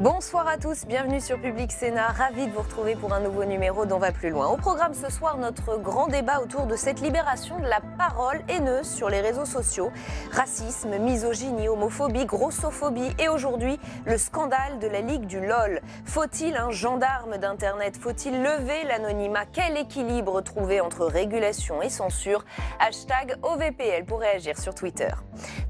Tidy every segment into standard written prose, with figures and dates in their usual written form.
Bonsoir à tous, bienvenue sur Public Sénat, ravi de vous retrouver pour un nouveau numéro d'On va plus loin. Au programme ce soir, notre grand débat autour de cette libération de la parole haineuse sur les réseaux sociaux. Racisme, misogynie, homophobie, grossophobie et aujourd'hui, le scandale de la Ligue du LOL. Faut-il un gendarme d'Internet? Faut-il lever l'anonymat? Quel équilibre trouver entre régulation et censure? Hashtag OVPL pour réagir sur Twitter.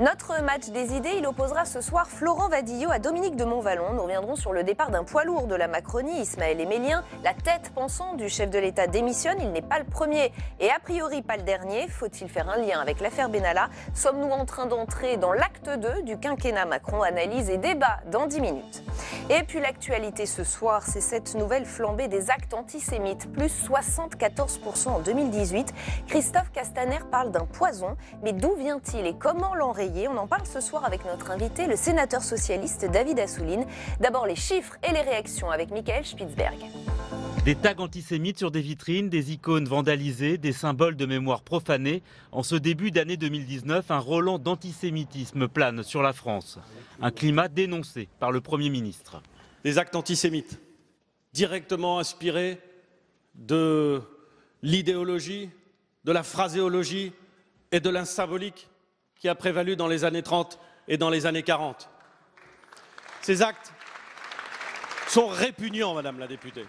Notre match des idées, il opposera ce soir Florent Vadillo à Dominique de Montvalon. Nous reviendrons sur le départ d'un poids lourd de la Macronie, Ismaël Emelien. La tête pensante du chef de l'État démissionne, il n'est pas le premier et a priori pas le dernier. Faut-il faire un lien avec l'affaire Benalla? Sommes-nous en train d'entrer dans l'acte 2 du quinquennat Macron? Analyse et débat dans 10 minutes. Et puis l'actualité ce soir, c'est cette nouvelle flambée des actes antisémites, plus 74% en 2018. Christophe Castaner parle d'un poison, mais d'où vient-il et comment l'enrayer? On en parle ce soir avec notre invité, le sénateur socialiste David Assouline. D'abord les chiffres et les réactions avec Michael Spitzberg. Des tags antisémites sur des vitrines, des icônes vandalisées, des symboles de mémoire profanés. En ce début d'année 2019, un relent d'antisémitisme plane sur la France. Un climat dénoncé par le Premier ministre. Des actes antisémites, directement inspirés de l'idéologie, de la phraséologie et de la symbolique qui a prévalu dans les années 30 et dans les années 40. Ces actes sont répugnants, Madame la députée.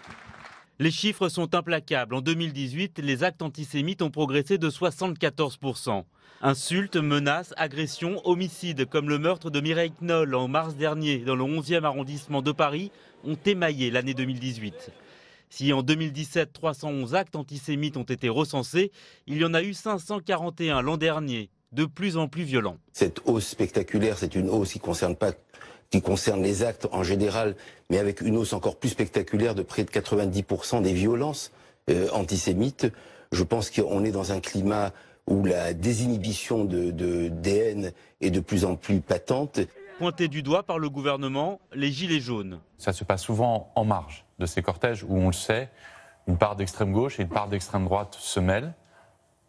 Les chiffres sont implacables. En 2018, les actes antisémites ont progressé de 74%. Insultes, menaces, agressions, homicides, comme le meurtre de Mireille Knoll en mars dernier dans le 11e arrondissement de Paris, ont émaillé l'année 2018. Si en 2017, 311 actes antisémites ont été recensés, il y en a eu 541 l'an dernier, de plus en plus violents. Cette hausse spectaculaire, c'est une hausse qui concerne les actes en général, mais avec une hausse encore plus spectaculaire de près de 90% des violences antisémites. Je pense qu'on est dans un climat où la désinhibition des haines est de plus en plus patente. Pointé du doigt par le gouvernement, les gilets jaunes. Ça se passe souvent en marge de ces cortèges où, on le sait, une part d'extrême gauche et une part d'extrême droite se mêlent,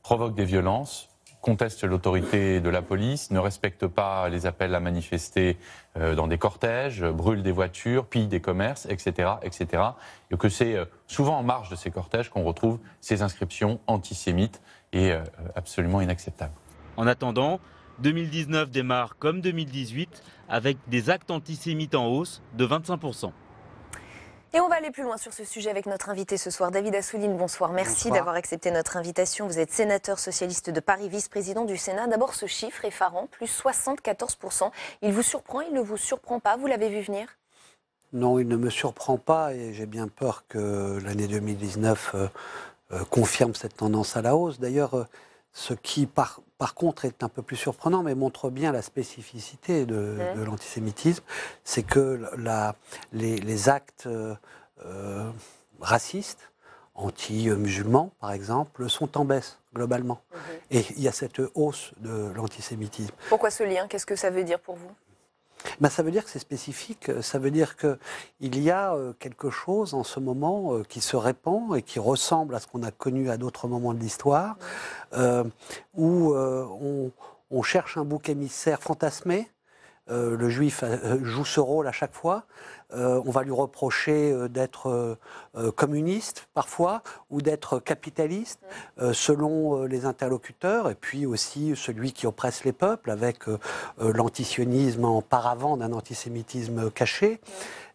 provoquent des violences, contestent l'autorité de la police, ne respectent pas les appels à manifester dans des cortèges, brûlent des voitures, pillent des commerces, etc., etc. Et que c'est souvent en marge de ces cortèges qu'on retrouve ces inscriptions antisémites et absolument inacceptables. En attendant, 2019 démarre comme 2018 avec des actes antisémites en hausse de 25%. Et on va aller plus loin sur ce sujet avec notre invité ce soir, David Assouline. Bonsoir, merci d'avoir accepté notre invitation. Vous êtes sénateur socialiste de Paris, vice-président du Sénat. D'abord, ce chiffre effarant, plus 74%. Il vous surprend, il ne vous surprend pas? Vous l'avez vu venir? Non, il ne me surprend pas et j'ai bien peur que l'année 2019 confirme cette tendance à la hausse. D'ailleurs, ce qui, par contre, est un peu plus surprenant, mais montre bien la spécificité de l'antisémitisme, c'est que les actes racistes, anti-musulmans, par exemple, sont en baisse, globalement. Et il y a cette hausse de l'antisémitisme. Pourquoi ce lien? Qu'est-ce que ça veut dire pour vous? Ça veut dire que c'est spécifique, ça veut dire qu'il y a quelque chose en ce moment qui se répand et qui ressemble à ce qu'on a connu à d'autres moments de l'histoire, où on cherche un bouc émissaire fantasmé. Le juif joue ce rôle à chaque fois. On va lui reprocher d'être communiste parfois ou d'être capitaliste selon les interlocuteurs, et puis aussi celui qui oppresse les peuples avec l'antisionisme en paravent d'un antisémitisme caché.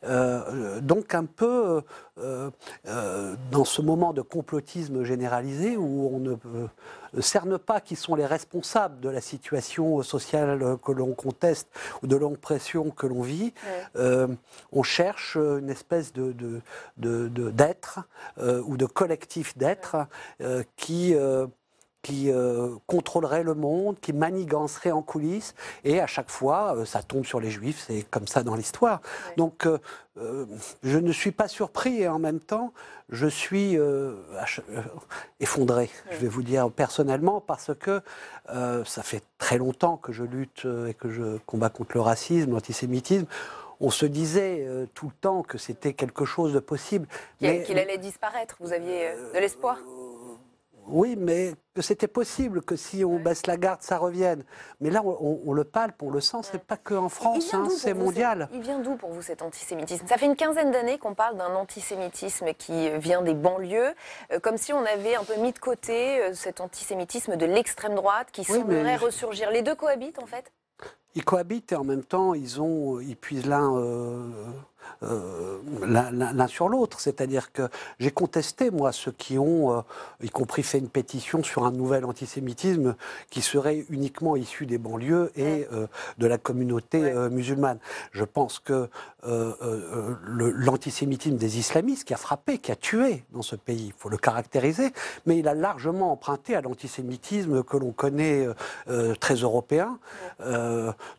Donc un peu dans ce moment de complotisme généralisé où on ne cerne pas qui sont les responsables de la situation sociale que l'on conteste ou de l'oppression que l'on vit, on cherche une espèce d'être ou de collectif d'être qui contrôlerait le monde, qui manigancerait en coulisses, et à chaque fois, ça tombe sur les Juifs, c'est comme ça dans l'histoire. Ouais. Donc, je ne suis pas surpris, et en même temps, je suis effondré, je vais vous dire personnellement, parce que ça fait très longtemps que je lutte et que je combats contre le racisme, l'antisémitisme. On se disait tout le temps que c'était quelque chose de possible. Qu'il allait disparaître, vous aviez de l'espoir? Oui, mais que c'était possible que si on baisse la garde, ça revienne. Mais là, on le palpe, on le sent, c'est pas que en France, c'est mondial. Il vient d'où pour vous cet antisémitisme? Ça fait une quinzaine d'années qu'on parle d'un antisémitisme qui vient des banlieues, comme si on avait un peu mis de côté cet antisémitisme de l'extrême droite qui semblerait ressurgir. Les deux cohabitent en fait? Ils cohabitent et en même temps, ils puisent l'un sur l'autre. C'est-à-dire que j'ai contesté, moi, ceux qui ont, y compris fait une pétition sur un nouvel antisémitisme qui serait uniquement issu des banlieues et de la communauté musulmane. Je pense que l'antisémitisme des islamistes qui a frappé, qui a tué dans ce pays, il faut le caractériser, mais il a largement emprunté à l'antisémitisme que l'on connaît très européen.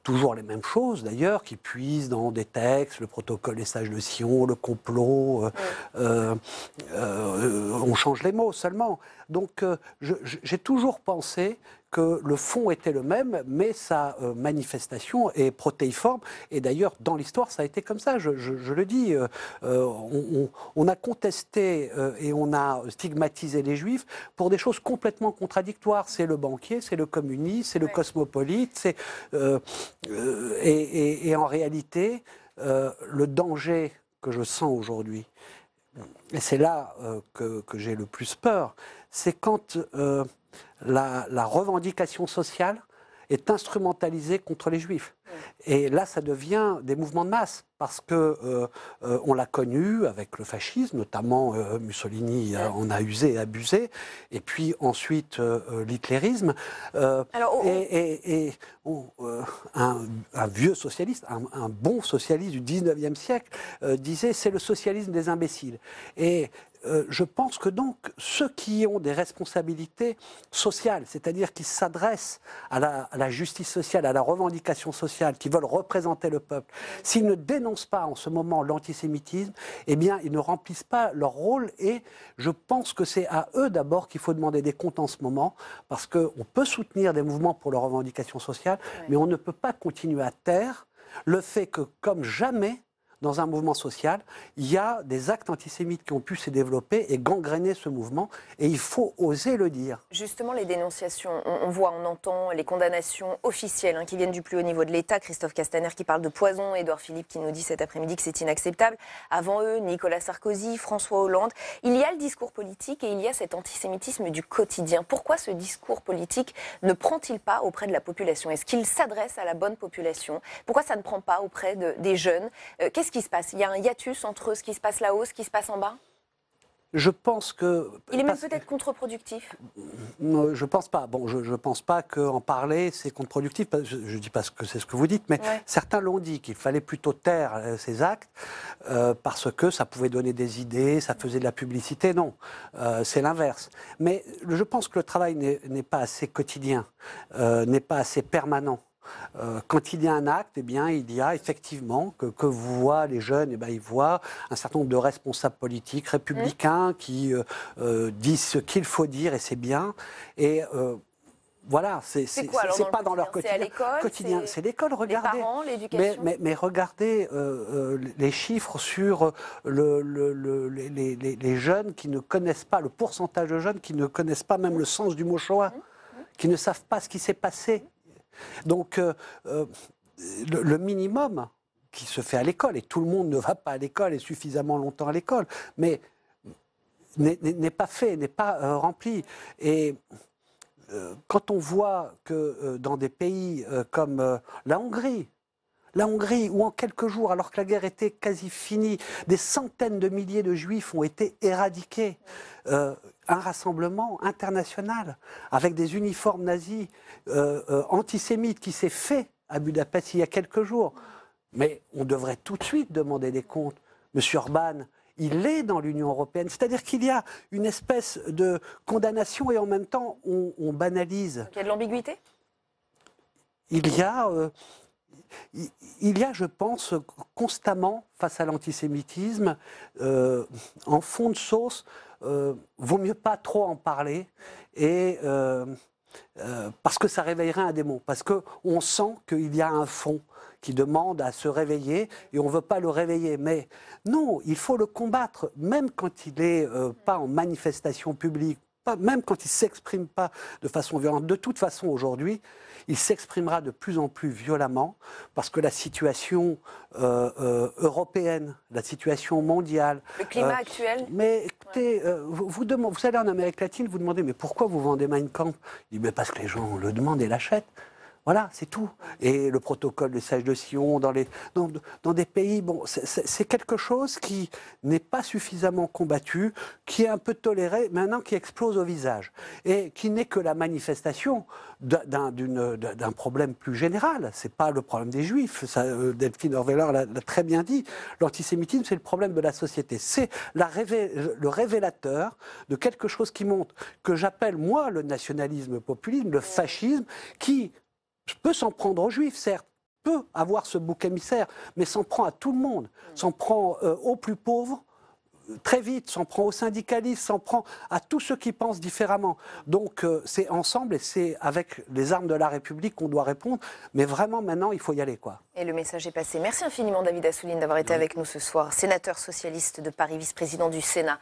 Toujours les mêmes choses d'ailleurs, qui puisent dans des textes, le protocole des sages de Sion, le complot, on change les mots seulement. Donc j'ai toujours pensé que le fond était le même, mais sa manifestation est protéiforme. Et d'ailleurs, dans l'histoire, ça a été comme ça, je le dis. On a contesté et on a stigmatisé les Juifs pour des choses complètement contradictoires. C'est le banquier, c'est le communiste, c'est le cosmopolite. Et en réalité, le danger que je sens aujourd'hui, et c'est là que j'ai le plus peur, c'est quand la revendication sociale est instrumentalisée contre les Juifs. Et là, ça devient des mouvements de masse, parce que on l'a connu avec le fascisme, notamment Mussolini en a usé et abusé, et puis ensuite l'hitlérisme. Un vieux socialiste, un bon socialiste du 19e siècle, disait « c'est le socialisme des imbéciles ». Et je pense que donc ceux qui ont des responsabilités sociales, c'est-à-dire qui s'adressent à la justice sociale, à la revendication sociale, qui veulent représenter le peuple, s'ils ne dénoncent pas en ce moment l'antisémitisme, eh bien ils ne remplissent pas leur rôle, et je pense que c'est à eux d'abord qu'il faut demander des comptes en ce moment, parce qu'on peut soutenir des mouvements pour leur revendication sociale, mais on ne peut pas continuer à taire le fait que, comme jamais, dans un mouvement social, il y a des actes antisémites qui ont pu se développer et gangréner ce mouvement, et il faut oser le dire. Justement, les dénonciations, on voit, on entend les condamnations officielles qui viennent du plus haut niveau de l'État. Christophe Castaner qui parle de poison, Édouard Philippe qui nous dit cet après-midi que c'est inacceptable. Avant eux, Nicolas Sarkozy, François Hollande. Il y a le discours politique et il y a cet antisémitisme du quotidien. Pourquoi ce discours politique ne prend-il pas auprès de la population? Est-ce qu'il s'adresse à la bonne population? Pourquoi ça ne prend pas auprès des jeunes? Qu'est-ce qui se passe? Il y a un hiatus entre ce qui se passe là-haut, ce qui se passe en bas? Je pense que... Il est même peut-être contre-productif. Je pense pas. Bon, je pense pas qu'en parler, c'est contre-productif. Je dis pas que c'est ce que vous dites, mais certains l'ont dit, qu'il fallait plutôt taire ces actes parce que ça pouvait donner des idées, ça faisait de la publicité. Non, c'est l'inverse. Mais je pense que le travail n'est pas assez quotidien, n'est pas assez permanent. Quand il y a un acte, eh bien, il y a effectivement, que voient les jeunes, eh bien, ils voient un certain nombre de responsables politiques, républicains, qui disent ce qu'il faut dire, et c'est bien. Et voilà, c'est pas dans leur quotidien. C'est l'école, regardez. Les parents, l'éducation. Mais regardez les chiffres sur les jeunes qui ne connaissent pas, le pourcentage de jeunes qui ne connaissent pas même le sens du mot Shoah, qui ne savent pas ce qui s'est passé. Donc, le minimum qui se fait à l'école, et tout le monde ne va pas à l'école et suffisamment longtemps à l'école, mais n'est pas fait, n'est pas rempli. Et quand on voit que dans des pays comme la Hongrie, où en quelques jours, alors que la guerre était quasi finie, des centaines de milliers de Juifs ont été éradiqués, un rassemblement international avec des uniformes nazis antisémites qui s'est fait à Budapest il y a quelques jours. Mais on devrait tout de suite demander des comptes. Monsieur Orban, il est dans l'Union européenne. C'est-à-dire qu'il y a une espèce de condamnation et en même temps on banalise. Donc il y a de l'ambiguïté ? Il y a, je pense, constamment, face à l'antisémitisme, en fond de sauce, vaut mieux pas trop en parler, et, parce que ça réveillerait un démon, parce qu'on sent qu'il y a un fond qui demande à se réveiller, et on ne veut pas le réveiller. Mais non, il faut le combattre, même quand il n'est pas en manifestation publique, même quand il ne s'exprime pas de façon violente, de toute façon aujourd'hui, il s'exprimera de plus en plus violemment parce que la situation européenne, la situation mondiale... Le climat actuel. Mais écoutez, vous allez en Amérique latine, vous demandez, mais pourquoi vous vendez Mein Kampf? Il dit, mais parce que les gens le demandent et l'achètent. Voilà, c'est tout. Et le protocole de Sage de Sion, dans des pays, bon, c'est quelque chose qui n'est pas suffisamment combattu, qui est un peu toléré, maintenant qui explose au visage. Et qui n'est que la manifestation d'un problème plus général. Ce n'est pas le problème des Juifs. Delphine Orveller l'a très bien dit. L'antisémitisme, c'est le problème de la société. C'est le révélateur de quelque chose qui montre, que j'appelle, moi, le nationalisme populisme, le fascisme, qui... peut s'en prendre aux Juifs, certes, peut avoir ce bouc émissaire, mais s'en prend à tout le monde, s'en prend aux plus pauvres, très vite, s'en prend aux syndicalistes, s'en prend à tous ceux qui pensent différemment. Donc c'est ensemble et c'est avec les armes de la République qu'on doit répondre, mais vraiment maintenant il faut y aller, quoi. Et le message est passé. Merci infiniment David Assouline d'avoir été avec nous ce soir, sénateur socialiste de Paris, vice-président du Sénat.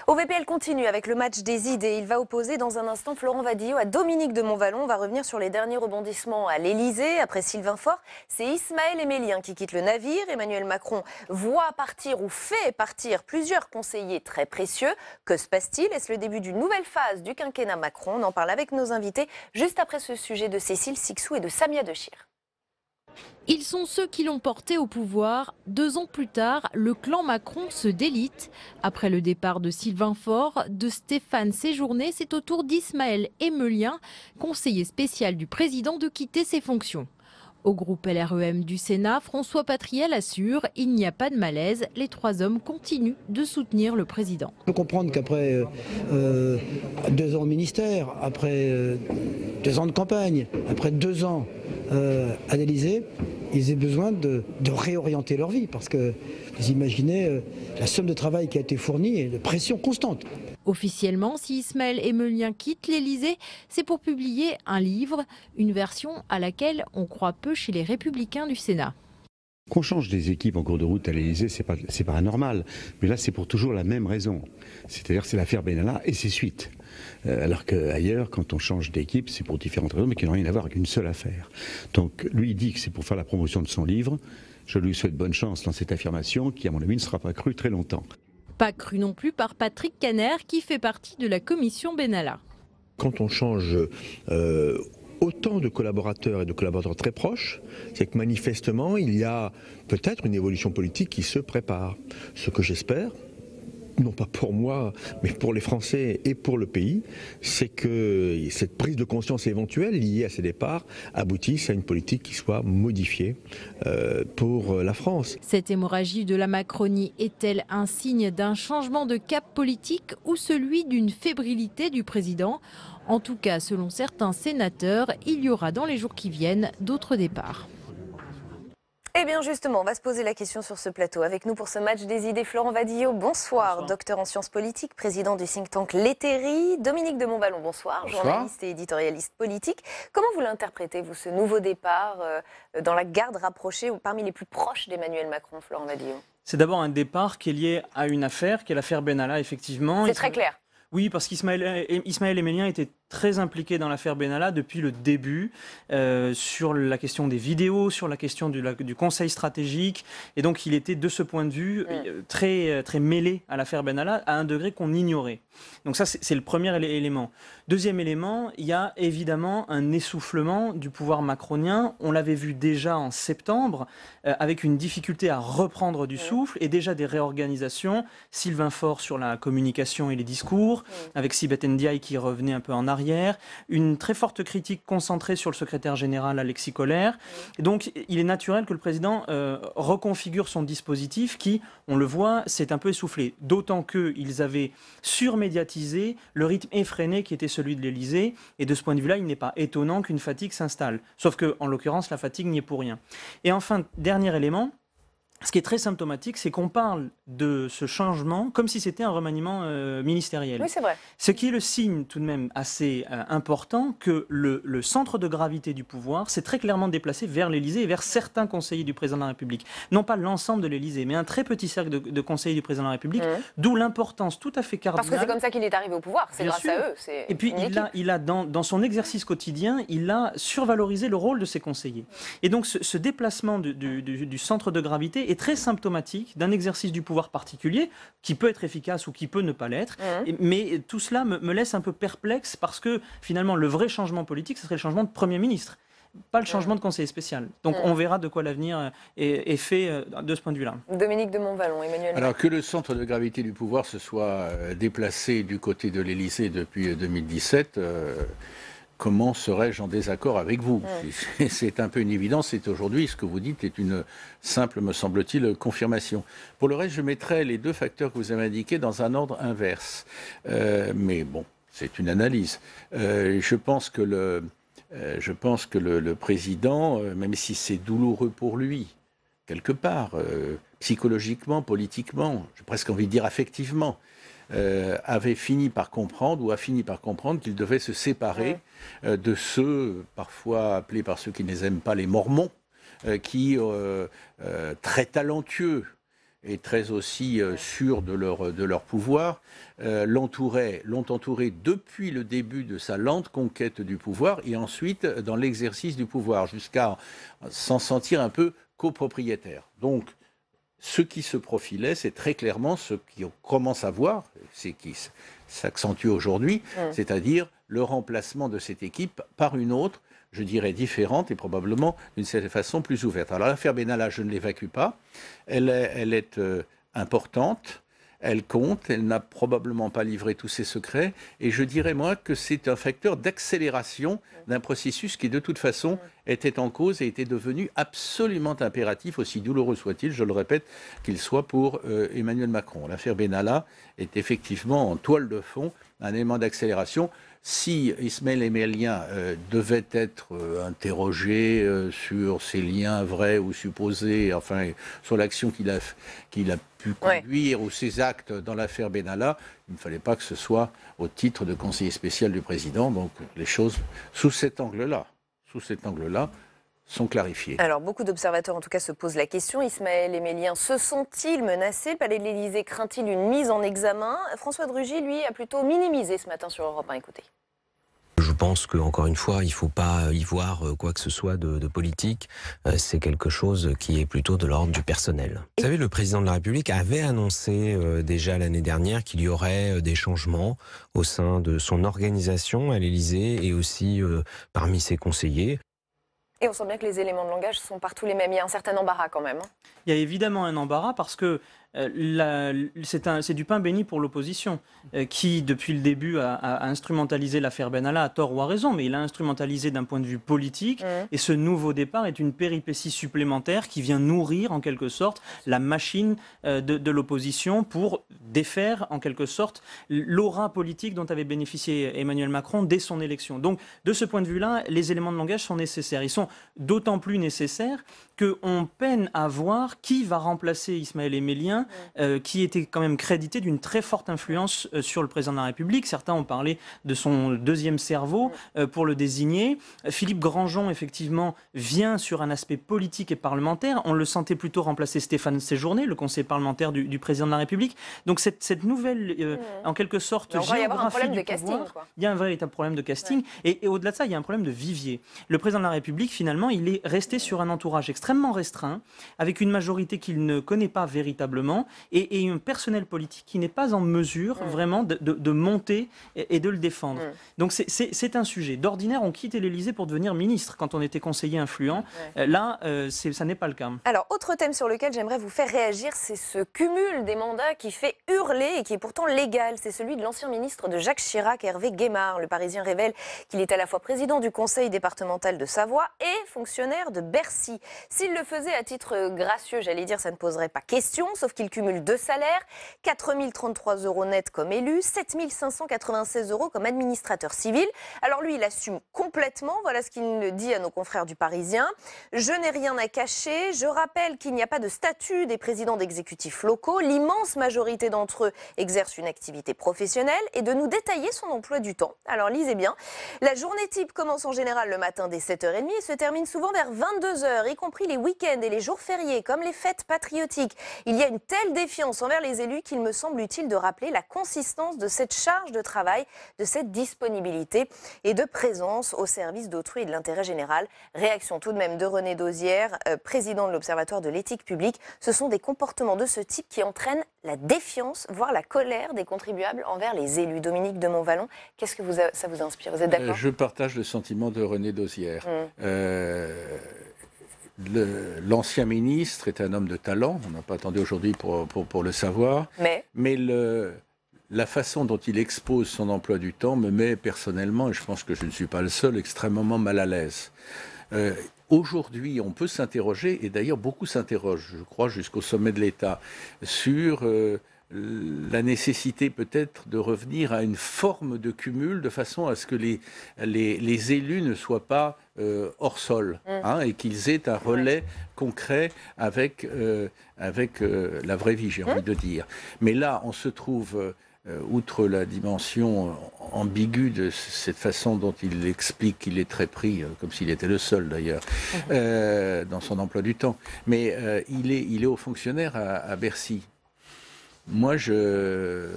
OVPL continue avec le match des idées. Il va opposer dans un instant Florent Wadillo à Dominique de Montvalon. On va revenir sur les derniers rebondissements à l'Élysée. Après Sylvain Faure, c'est Ismaël Emelien qui quitte le navire. Emmanuel Macron voit partir ou fait partir plusieurs conseillers très précieux. Que se passe-t-il? Est-ce le début d'une nouvelle phase du quinquennat Macron? On en parle avec nos invités juste après ce sujet de Cécile Sixou et de Samia Dechir. Ils sont ceux qui l'ont porté au pouvoir. 2 ans plus tard, le clan Macron se délite. Après le départ de Sylvain Faure, de Stéphane Séjourné, c'est au tour d'Ismaël Emelien, conseiller spécial du président, de quitter ses fonctions. Au groupe LREM du Sénat, François Patriel assure, il n'y a pas de malaise, les 3 hommes continuent de soutenir le président. On peut comprendre qu'après 2 ans au ministère, après 2 ans de campagne, après 2 ans à l'Élysée, ils aient besoin de réorienter leur vie, parce que vous imaginez la somme de travail qui a été fournie et de pression constante. Officiellement, si Ismaël Emelien quitte l'Élysée, c'est pour publier un livre, une version à laquelle on croit peu chez les Républicains du Sénat. Qu'on change des équipes en cours de route à l'Élysée, c'est pas anormal. Mais là, c'est pour toujours la même raison. C'est-à-dire c'est l'affaire Benalla et ses suites. Alors qu'ailleurs, quand on change d'équipe, c'est pour différentes raisons, mais qui n'ont rien à voir avec une seule affaire. Donc lui, il dit que c'est pour faire la promotion de son livre. Je lui souhaite bonne chance dans cette affirmation, qui, à mon avis, ne sera pas crue très longtemps. Pas cru non plus par Patrick Kanner, qui fait partie de la commission Benalla. Quand on change autant de collaborateurs et de collaborateurs très proches, c'est que manifestement, il y a peut-être une évolution politique qui se prépare. Ce que j'espère, non pas pour moi, mais pour les Français et pour le pays, c'est que cette prise de conscience éventuelle liée à ces départs aboutisse à une politique qui soit modifiée pour la France. Cette hémorragie de la Macronie est-elle un signe d'un changement de cap politique ou celui d'une fébrilité du président? En tout cas, selon certains sénateurs, il y aura dans les jours qui viennent d'autres départs. Eh bien justement, on va se poser la question sur ce plateau. Avec nous pour ce match des idées, Florent Wadillo, bonsoir. Bonsoir. Docteur en sciences politiques, président du think tank L'Hétairie. Dominique de Montvalon, bonsoir. Journaliste et éditorialiste politique. Comment vous l'interprétez, vous, ce nouveau départ dans la garde rapprochée ou parmi les plus proches d'Emmanuel Macron, Florent Wadillo? C'est d'abord un départ qui est lié à une affaire, qui est l'affaire Benalla, effectivement. C'est très clair. Oui, parce qu'Ismaël Emelien était très impliqué dans l'affaire Benalla depuis le début, sur la question des vidéos, sur la question du conseil stratégique. Et donc, il était, de ce point de vue, très mêlé à l'affaire Benalla, à un degré qu'on ignorait. Donc ça, c'est le premier élément. Deuxième élément, il y a évidemment un essoufflement du pouvoir macronien. On l'avait vu déjà en septembre, avec une difficulté à reprendre du souffle et déjà des réorganisations. Sylvain Faure sur la communication et les discours, avec Sibeth Ndiaye qui revenait un peu en arrière, une très forte critique concentrée sur le secrétaire général Alexis Collère. Et donc, il est naturel que le président reconfigure son dispositif qui, on le voit, s'est un peu essoufflé. D'autant qu'ils avaient surmédiatisé le rythme effréné qui était celui de l'Élysée. Et de ce point de vue-là, il n'est pas étonnant qu'une fatigue s'installe. Sauf qu'en l'occurrence, la fatigue n'y est pour rien. Et enfin, dernier élément, ce qui est très symptomatique, c'est qu'on parle de ce changement comme si c'était un remaniement ministériel. Oui, c'est vrai. Ce qui est le signe tout de même assez important que le centre de gravité du pouvoir s'est très clairement déplacé vers l'Élysée et vers certains conseillers du président de la République. Non pas l'ensemble de l'Élysée, mais un très petit cercle de conseillers du président de la République, d'où l'importance tout à fait cardinale. Parce que c'est comme ça qu'il est arrivé au pouvoir, c'est grâce à eux. Et puis il a dans son exercice quotidien, il a survalorisé le rôle de ses conseillers. Et donc ce déplacement du centre de gravité est très symptomatique d'un exercice du pouvoir particulier qui peut être efficace ou qui peut ne pas l'être. Mais tout cela me laisse un peu perplexe parce que finalement le vrai changement politique, ce serait le changement de Premier ministre, pas le changement de conseiller spécial. Donc on verra de quoi l'avenir est fait de ce point de vue-là. Dominique de Montvalon, Emmanuel. Alors que le centre de gravité du pouvoir se soit déplacé du côté de l'Élysée depuis 2017, comment serais-je en désaccord avec vous? C'est un peu une évidence. Et aujourd'hui, ce que vous dites est une simple, me semble-t-il, confirmation. Pour le reste, je mettrais les deux facteurs que vous avez indiqués dans un ordre inverse. Mais bon, c'est une analyse. Je pense que le président, même si c'est douloureux pour lui, quelque part, psychologiquement, politiquement, j'ai presque envie de dire affectivement, avait fini par comprendre ou a fini par comprendre qu'il devait se séparer de ceux, parfois appelés par ceux qui ne les aiment pas les Mormons, qui, très talentueux et très aussi sûrs de leur pouvoir, l'ont entouré depuis le début de sa lente conquête du pouvoir et ensuite dans l'exercice du pouvoir, jusqu'à s'en sentir un peu copropriétaire. Donc, ce qui se profilait, c'est très clairement ce qu'on commence à voir, c'est qui s'accentue aujourd'hui, c'est-à-dire le remplacement de cette équipe par une autre, je dirais différente et probablement d'une certaine façon plus ouverte. Alors l'affaire Benalla, je ne l'évacue pas, elle est importante, elle compte, elle n'a probablement pas livré tous ses secrets, et je dirais moi que c'est un facteur d'accélération d'un processus qui de toute façon était en cause et était devenu absolument impératif, aussi douloureux soit-il, je le répète, qu'il soit pour Emmanuel Macron. L'affaire Benalla est effectivement en toile de fond un élément d'accélération. Si Ismaël Emelien devait être interrogé sur ses liens vrais ou supposés, enfin sur l'action qu'il a pu conduire ou ses actes dans l'affaire Benalla, il ne fallait pas que ce soit au titre de conseiller spécial du président. Donc les choses sous cet angle-là, sont clarifiées. Alors, beaucoup d'observateurs, en tout cas, se posent la question. Ismaël Emelien, se sont-ils menacés? Le palais de l'Élysée craint-il une mise en examen? François de Rugy, lui, a plutôt minimisé ce matin sur Europe 1. Écoutez. Je pense qu'encore une fois, il ne faut pas y voir quoi que ce soit de politique. C'est quelque chose qui est plutôt de l'ordre du personnel. Vous savez, le président de la République avait annoncé déjà l'année dernière qu'il y aurait des changements au sein de son organisation à l'Élysée et aussi parmi ses conseillers. Et on sent bien que les éléments de langage sont partout les mêmes. Il y a un certain embarras quand même. Il y a évidemment un embarras parce que c'est du pain béni pour l'opposition qui, depuis le début, a instrumentalisé l'affaire Benalla à tort ou à raison, mais il a instrumentalisé d'un point de vue politique. Et ce nouveau départ est une péripétie supplémentaire qui vient nourrir, en quelque sorte, la machine de l'opposition pour défaire, en quelque sorte, l'aura politique dont avait bénéficié Emmanuel Macron dès son élection. Donc, de ce point de vue-là, les éléments de langage sont nécessaires. Ils sont d'autant plus nécessaires qu'on peine à voir qui va remplacer Ismaël Emelien, qui était quand même crédité d'une très forte influence sur le président de la République. Certains ont parlé de son deuxième cerveau pour le désigner. Philippe Grandjean, effectivement, vient sur un aspect politique et parlementaire. On le sentait plutôt remplacer Stéphane Séjourné, le conseiller parlementaire du président de la République. Donc cette nouvelle, en quelque sorte, géographie du pouvoir, il y a un véritable problème de casting. Et au-delà de ça, il y a un problème de vivier. Le président de la République, finalement, il est resté sur un entourage extrêmement restreint, avec une majorité qu'il ne connaît pas véritablement, et un personnel politique qui n'est pas en mesure vraiment de monter et de le défendre. Donc c'est un sujet. D'ordinaire, on quittait l'Élysée pour devenir ministre quand on était conseiller influent. Là, ça n'est pas le cas. Alors, autre thème sur lequel j'aimerais vous faire réagir, c'est ce cumul des mandats qui fait hurler et qui est pourtant légal. C'est celui de l'ancien ministre de Jacques Chirac, Hervé Guémard. Le Parisien révèle qu'il est à la fois président du conseil départemental de Savoie et fonctionnaire de Bercy. S'il le faisait à titre gracieux, j'allais dire, ça ne poserait pas question, sauf qu'il qu'il cumule 2 salaires, 4 033 € net comme élu, 7 596 € comme administrateur civil. Alors lui, il assume complètement, voilà ce qu'il dit à nos confrères du Parisien. Je n'ai rien à cacher, je rappelle qu'il n'y a pas de statut des présidents d'exécutifs locaux, l'immense majorité d'entre eux exercent une activité professionnelle et de nous détailler son emploi du temps. Alors lisez bien, la journée type commence en général le matin dès 7h30 et se termine souvent vers 22h, y compris les week-ends et les jours fériés comme les fêtes patriotiques. Il y a une telle défiance envers les élus qu'il me semble utile de rappeler la consistance de cette charge de travail, de cette disponibilité et de présence au service d'autrui et de l'intérêt général. Réaction tout de même de René Dauzière, président de l'Observatoire de l'éthique publique. Ce sont des comportements de ce type qui entraînent la défiance, voire la colère des contribuables envers les élus. Dominique de Montvalon, qu'est-ce que ça vous inspire? Vous êtes d'accord? Je partage le sentiment de René Dauzière. L'ancien ministre est un homme de talent, on n'a pas attendu aujourd'hui pour le savoir, mais la façon dont il expose son emploi du temps me met personnellement, et je pense que je ne suis pas le seul, extrêmement mal à l'aise. Aujourd'hui, on peut s'interroger, et d'ailleurs beaucoup s'interrogent, je crois jusqu'au sommet de l'État, sur la nécessité peut-être de revenir à une forme de cumul de façon à ce que les élus ne soient pas hors sol et qu'ils aient un relais concret avec la vraie vie, j'ai envie de dire. Mais là, on se trouve, outre la dimension ambiguë de cette façon dont il explique qu'il est très pris, comme s'il était le seul d'ailleurs, dans son emploi du temps, mais il est haut fonctionnaire à Bercy. Moi, je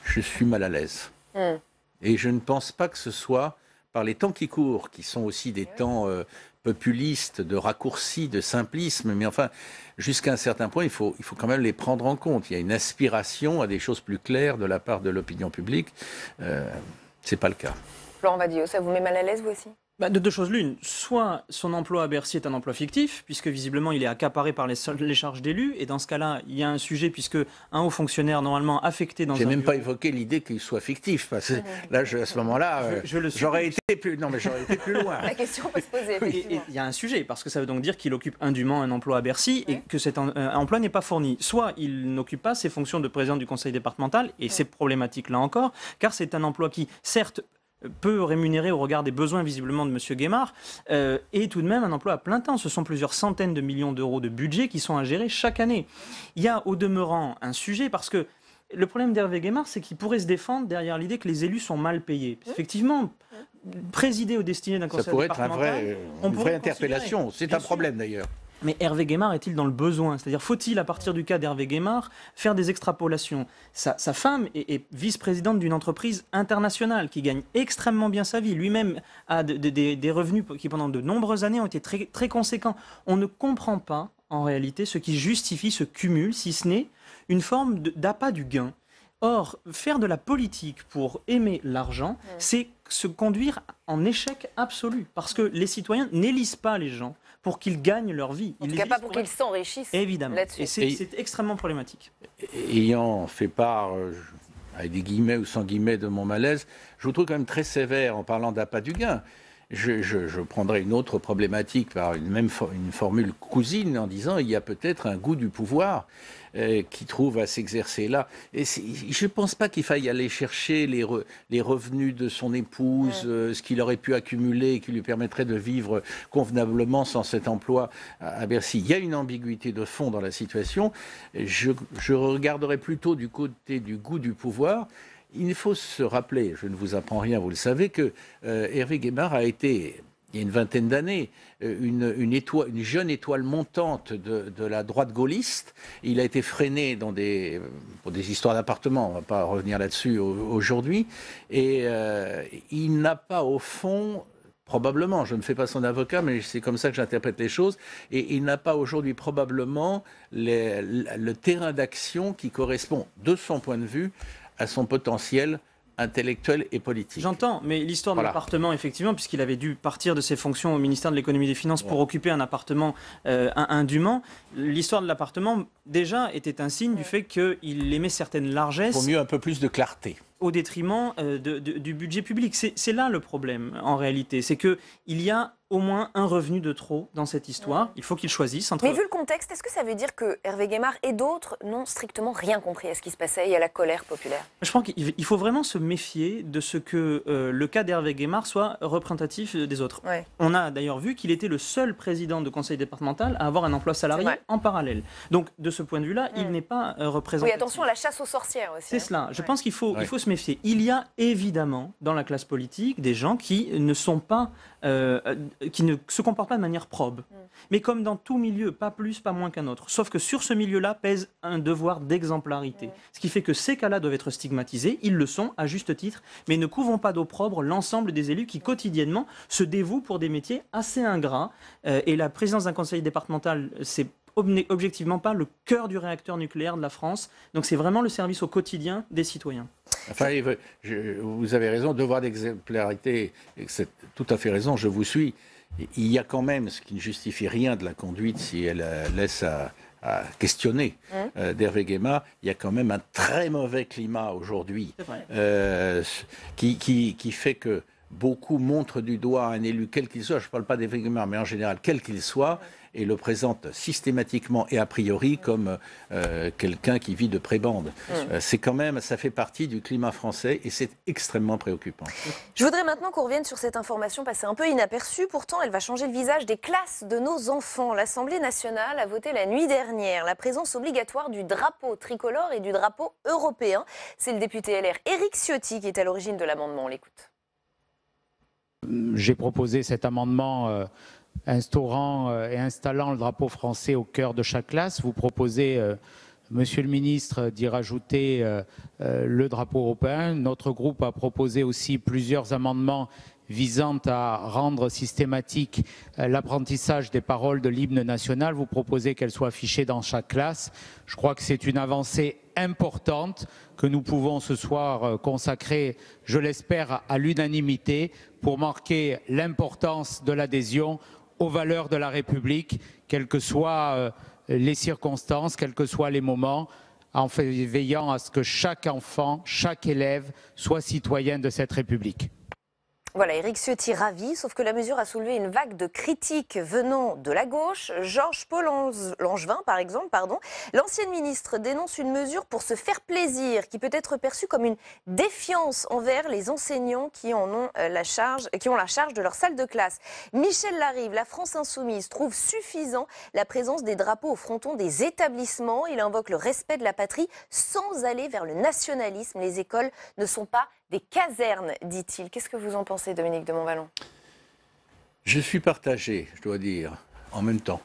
suis mal à l'aise. Et je ne pense pas que ce soit par les temps qui courent, qui sont aussi des temps populistes, de raccourcis, de simplisme, mais enfin, jusqu'à un certain point, il faut quand même les prendre en compte. Il y a une aspiration à des choses plus claires de la part de l'opinion publique. C'est pas le cas. Florent Vadio, ça vous met mal à l'aise, vous aussi? De deux choses l'une, soit son emploi à Bercy est un emploi fictif, puisque visiblement il est accaparé par les charges d'élus, et dans ce cas-là, il y a un sujet, puisque un haut fonctionnaire normalement affecté dans un bureau... J'ai même pas évoqué l'idée qu'il soit fictif, parce que là, à ce moment-là, j'aurais été plus loin. La question peut se poser. Il y a un sujet, parce que ça veut donc dire qu'il occupe indûment un emploi à Bercy, et que cet emploi n'est pas fourni. Soit il n'occupe pas ses fonctions de président du conseil départemental, et c'est problématique là encore, car c'est un emploi qui, certes, peu rémunéré au regard des besoins visiblement de M. Guémard, et tout de même un emploi à plein temps. Ce sont plusieurs centaines de millions d'euros de budget qui sont à gérer chaque année. Il y a au demeurant un sujet, parce que le problème d'Hervé Guémard, c'est qu'il pourrait se défendre derrière l'idée que les élus sont mal payés. Effectivement, présider aux destinées d'un conseil départemental... Ça pourrait être une vraie interpellation. C'est un problème d'ailleurs. Mais Hervé Guémard est-il dans le besoin? C'est-à-dire, faut-il, à partir du cas d'Hervé Guémard, faire des extrapolations? Sa femme est vice-présidente d'une entreprise internationale qui gagne extrêmement bien sa vie. Lui-même a des revenus qui, pendant de nombreuses années, ont été très, très conséquents. On ne comprend pas, en réalité, ce qui justifie ce cumul, si ce n'est une forme d'appât du gain. Or, faire de la politique pour aimer l'argent, c'est se conduire en échec absolu. Parce que les citoyens n'élisent pas les gens pour qu'ils gagnent leur vie. En tout cas, pas pour qu'ils s'enrichissent. Évidemment. Et c'est extrêmement problématique. Ayant fait part, avec des guillemets ou sans guillemets, de mon malaise, je vous trouve quand même très sévère en parlant d'appât du gain. Je prendrais une autre problématique par une formule cousine en disant il y a peut-être un goût du pouvoir qui trouve à s'exercer là. Et je ne pense pas qu'il faille aller chercher les revenus de son épouse, ce qu'il aurait pu accumuler, qui lui permettrait de vivre convenablement sans cet emploi à Bercy. Il y a une ambiguïté de fond dans la situation. Je regarderais plutôt du côté du goût du pouvoir. Il faut se rappeler, je ne vous apprends rien, vous le savez, que Hervé Guémard a été, il y a une vingtaine d'années, une jeune étoile montante de la droite gaulliste. Il a été freiné pour des histoires d'appartements, on ne va pas revenir là-dessus aujourd'hui, et il n'a pas au fond... Probablement, je ne fais pas son avocat, mais c'est comme ça que j'interprète les choses. Et il n'a pas aujourd'hui probablement le terrain d'action qui correspond, de son point de vue, à son potentiel intellectuel et politique. J'entends, mais l'histoire de l'appartement, effectivement, puisqu'il avait dû partir de ses fonctions au ministère de l'économie et des finances pour occuper un appartement indûment, l'histoire de l'appartement, déjà, était un signe du fait qu'il aimait certaines largesses. Il vaut mieux un peu plus de clarté. au détriment du budget public. C'est là le problème, en réalité. C'est qu'il y a au moins un revenu de trop dans cette histoire. Il faut qu'ils choisissent entre... Mais vu le contexte, est-ce que ça veut dire que Hervé Guémard et d'autres n'ont strictement rien compris à ce qui se passait et à la colère populaire? Je pense qu'il faut vraiment se méfier de ce que le cas d'Hervé Guémard soit représentatif des autres. Ouais. On a d'ailleurs vu qu'il était le seul président de conseil départemental à avoir un emploi salarié en parallèle. Donc, de ce point de vue-là, il n'est pas représentatif. Oui, attention à la chasse aux sorcières aussi. C'est cela. Je pense qu'il faut se méfier. Il y a évidemment dans la classe politique des gens qui ne sont pas, qui ne se comportent pas de manière probe. Mais comme dans tout milieu, pas plus, pas moins qu'un autre. Sauf que sur ce milieu-là pèse un devoir d'exemplarité. Ce qui fait que ces cas-là doivent être stigmatisés. Ils le sont à juste titre, mais ne couvrons pas d'opprobre l'ensemble des élus qui quotidiennement se dévouent pour des métiers assez ingrats. Et la présidence d'un conseil départemental, c'est objectivement pas le cœur du réacteur nucléaire de la France. Donc c'est vraiment le service au quotidien des citoyens. Enfin, vous avez raison, devoir d'exemplarité, c'est tout à fait raison, je vous suis. Il y a quand même, ce qui ne justifie rien de la conduite si elle laisse à questionner d'Hervé Guémard, il y a quand même un très mauvais climat aujourd'hui qui fait que beaucoup montrent du doigt un élu, quel qu'il soit, je ne parle pas d'Hervé Guémard, mais en général, quel qu'il soit, et le présente systématiquement et a priori comme quelqu'un qui vit de prébande. C'est quand même, ça fait partie du climat français et c'est extrêmement préoccupant. Je voudrais maintenant qu'on revienne sur cette information passée un peu inaperçue. Pourtant, elle va changer le visage des classes de nos enfants. L'Assemblée nationale a voté la nuit dernière la présence obligatoire du drapeau tricolore et du drapeau européen. C'est le député LR Éric Ciotti qui est à l'origine de l'amendement. On l'écoute. J'ai proposé cet amendement instaurant et installant le drapeau français au cœur de chaque classe. Vous proposez, Monsieur le ministre, d'y rajouter le drapeau européen. Notre groupe a proposé aussi plusieurs amendements visant à rendre systématique l'apprentissage des paroles de l'hymne national. Vous proposez qu'elles soient affichées dans chaque classe. Je crois que c'est une avancée importante que nous pouvons ce soir consacrer, je l'espère, à l'unanimité pour marquer l'importance de l'adhésion aux valeurs de la République, quelles que soient les circonstances, quels que soient les moments, en veillant à ce que chaque enfant, chaque élève soit citoyen de cette République. Voilà, Éric Ciotti ravi, sauf que la mesure a soulevé une vague de critiques venant de la gauche. Georges Paul Langevin, par exemple, l'ancienne ministre dénonce une mesure pour se faire plaisir, qui peut être perçue comme une défiance envers les enseignants qui ont la charge de leur salle de classe. Michel Larive, la France Insoumise, trouve suffisant la présence des drapeaux au fronton des établissements. Il invoque le respect de la patrie sans aller vers le nationalisme. Les écoles ne sont pas des casernes, dit-il. Qu'est-ce que vous en pensez, Dominique de Montvalon? Je suis partagé, je dois dire, en même temps.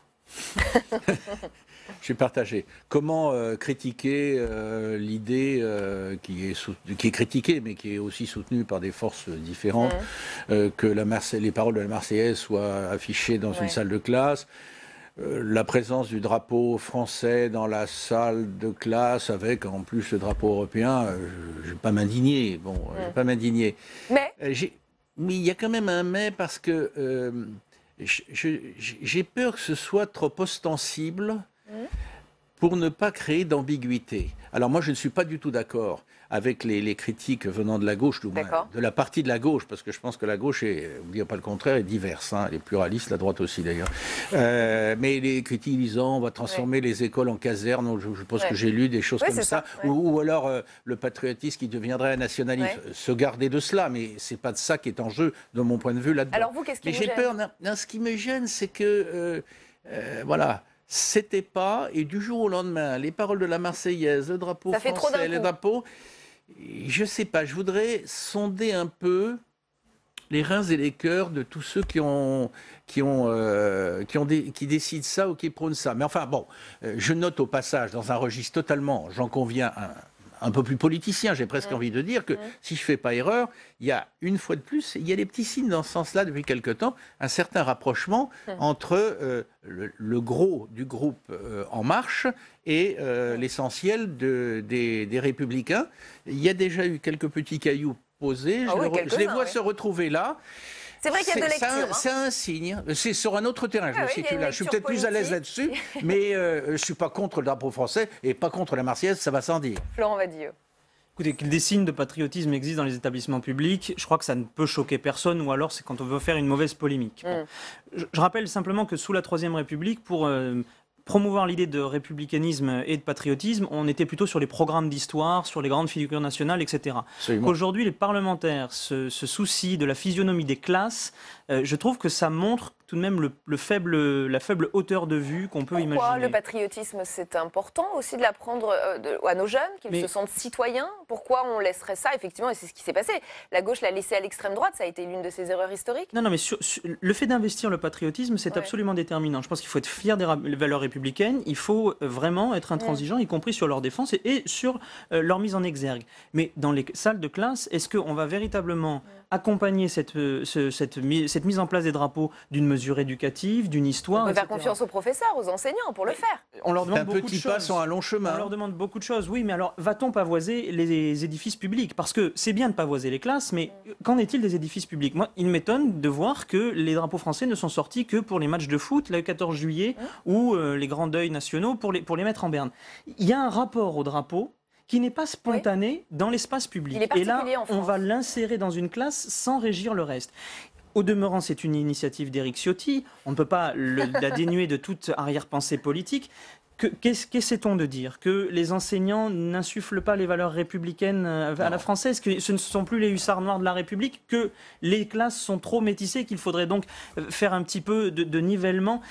Je suis partagé. Comment critiquer l'idée qui est critiquée, mais qui est aussi soutenue par des forces différentes, que les paroles de la Marseillaise soient affichées dans une salle de classe, la présence du drapeau français dans la salle de classe avec en plus le drapeau européen, je ne vais pas m'indigner. Bon, je vais pas m'indigner. Mais il y a quand même un mais parce que j'ai peur que ce soit trop ostensible pour ne pas créer d'ambiguïté. Alors moi, je ne suis pas du tout d'accord avec les critiques venant de la gauche, du moins de la partie de la gauche, parce que je pense que la gauche, vous ne direz pas le contraire, est diverse, elle est pluraliste, la droite aussi d'ailleurs. Mais les critiques disant on va transformer les écoles en casernes, je pense que j'ai lu des choses comme ça, ou alors le patriotisme qui deviendrait un nationalisme, se garder de cela, mais ce n'est pas de ça qui est en jeu, de mon point de vue, là-dedans. Alors vous, qu'est-ce qui vous gêne? Mais j'ai peur, ce qui me gêne, c'est que, voilà, c'était pas, et du jour au lendemain, les paroles de la Marseillaise, le drapeau français, les drapeaux, je sais pas, je voudrais sonder un peu les reins et les cœurs de tous ceux qui décident ça ou qui prônent ça. Mais enfin, bon, je note au passage, dans un registre totalement, j'en conviens, un peu plus politicien, j'ai presque envie de dire que si je ne fais pas erreur, il y a une fois de plus, il y a des petits signes dans ce sens-là depuis quelque temps, un certain rapprochement entre le gros du groupe En Marche et l'essentiel des Républicains. Il y a déjà eu quelques petits cailloux posés, je les vois se retrouver là. C'est vrai qu'il y a de lecture. C'est un signe. C'est sur un autre terrain, je me situe là. Je suis peut-être plus à l'aise là-dessus, mais je ne suis pas contre le drapeau français et pas contre la Marseillaise, ça va sans dire. Florent Vadieux. Écoutez, que des signes de patriotisme existent dans les établissements publics, je crois que ça ne peut choquer personne, ou alors c'est quand on veut faire une mauvaise polémique. Bon. Je rappelle simplement que sous la Troisième République, pour promouvoir l'idée de républicanisme et de patriotisme, on était plutôt sur les programmes d'histoire, sur les grandes figures nationales, etc. Aujourd'hui, les parlementaires se soucient de la physionomie des classes. Je trouve que ça montre tout de même la faible hauteur de vue qu'on peut imaginer. Pourquoi le patriotisme, c'est important aussi de l'apprendre à nos jeunes, qu'ils se sentent citoyens? Pourquoi on laisserait ça, effectivement, et c'est ce qui s'est passé. La gauche l'a laissé à l'extrême droite, ça a été l'une de ses erreurs historiques. Non, mais le fait d'investir le patriotisme, c'est absolument déterminant. Je pense qu'il faut être fier des valeurs républicaines, il faut vraiment être intransigeant, y compris sur leur défense et sur leur mise en exergue. Mais dans les salles de classe, est-ce qu'on va véritablement accompagner cette mise en place des drapeaux d'une mesure éducative, d'une histoire, on peut faire etc. confiance aux professeurs, aux enseignants pour le faire. On leur demande beaucoup de petit choses. pas sur un long chemin. On leur demande beaucoup de choses, oui, mais alors va-t-on pavoiser les édifices publics? Parce que c'est bien de pavoiser les classes, mais qu'en est-il des édifices publics? Moi, il m'étonne de voir que les drapeaux français ne sont sortis que pour les matchs de foot, le 14 juillet, ou les grands deuils nationaux, pour les mettre en berne. Il y a un rapport au drapeau qui n'est pas spontané dans l'espace public. Et là, on va l'insérer dans une classe sans régir le reste. Au demeurant, c'est une initiative d'Éric Ciotti. On ne peut pas la dénuer de toute arrière-pensée politique. Qu'essaie-t-on de dire? Que les enseignants n'insufflent pas les valeurs républicaines à la française? Que ce ne sont plus les hussards noirs de la République? Que les classes sont trop métissées? Qu'il faudrait donc faire un petit peu de nivellement?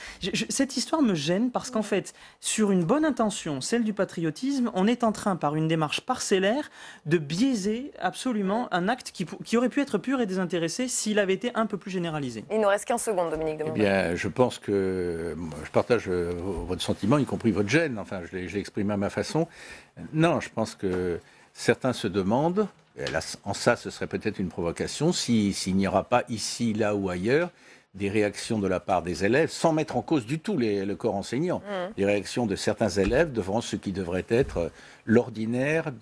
Cette histoire me gêne parce qu'en fait, sur une bonne intention, celle du patriotisme, on est en train, par une démarche parcellaire, de biaiser absolument un acte qui aurait pu être pur et désintéressé s'il avait été un peu plus généralisé. Il nous reste 15 secondes, Dominique de Montvalon. Eh bien, je pense que je partage votre sentiment, y compris votre gêne. Enfin, je l'ai exprimé à ma façon. Non, je pense que certains se demandent, et là, en ça, ce serait peut-être une provocation, s'il n'y aura pas ici, là ou ailleurs, des réactions de la part des élèves, sans mettre en cause du tout le corps enseignant, des réactions de certains élèves devant ce qui devrait être l'ordinaire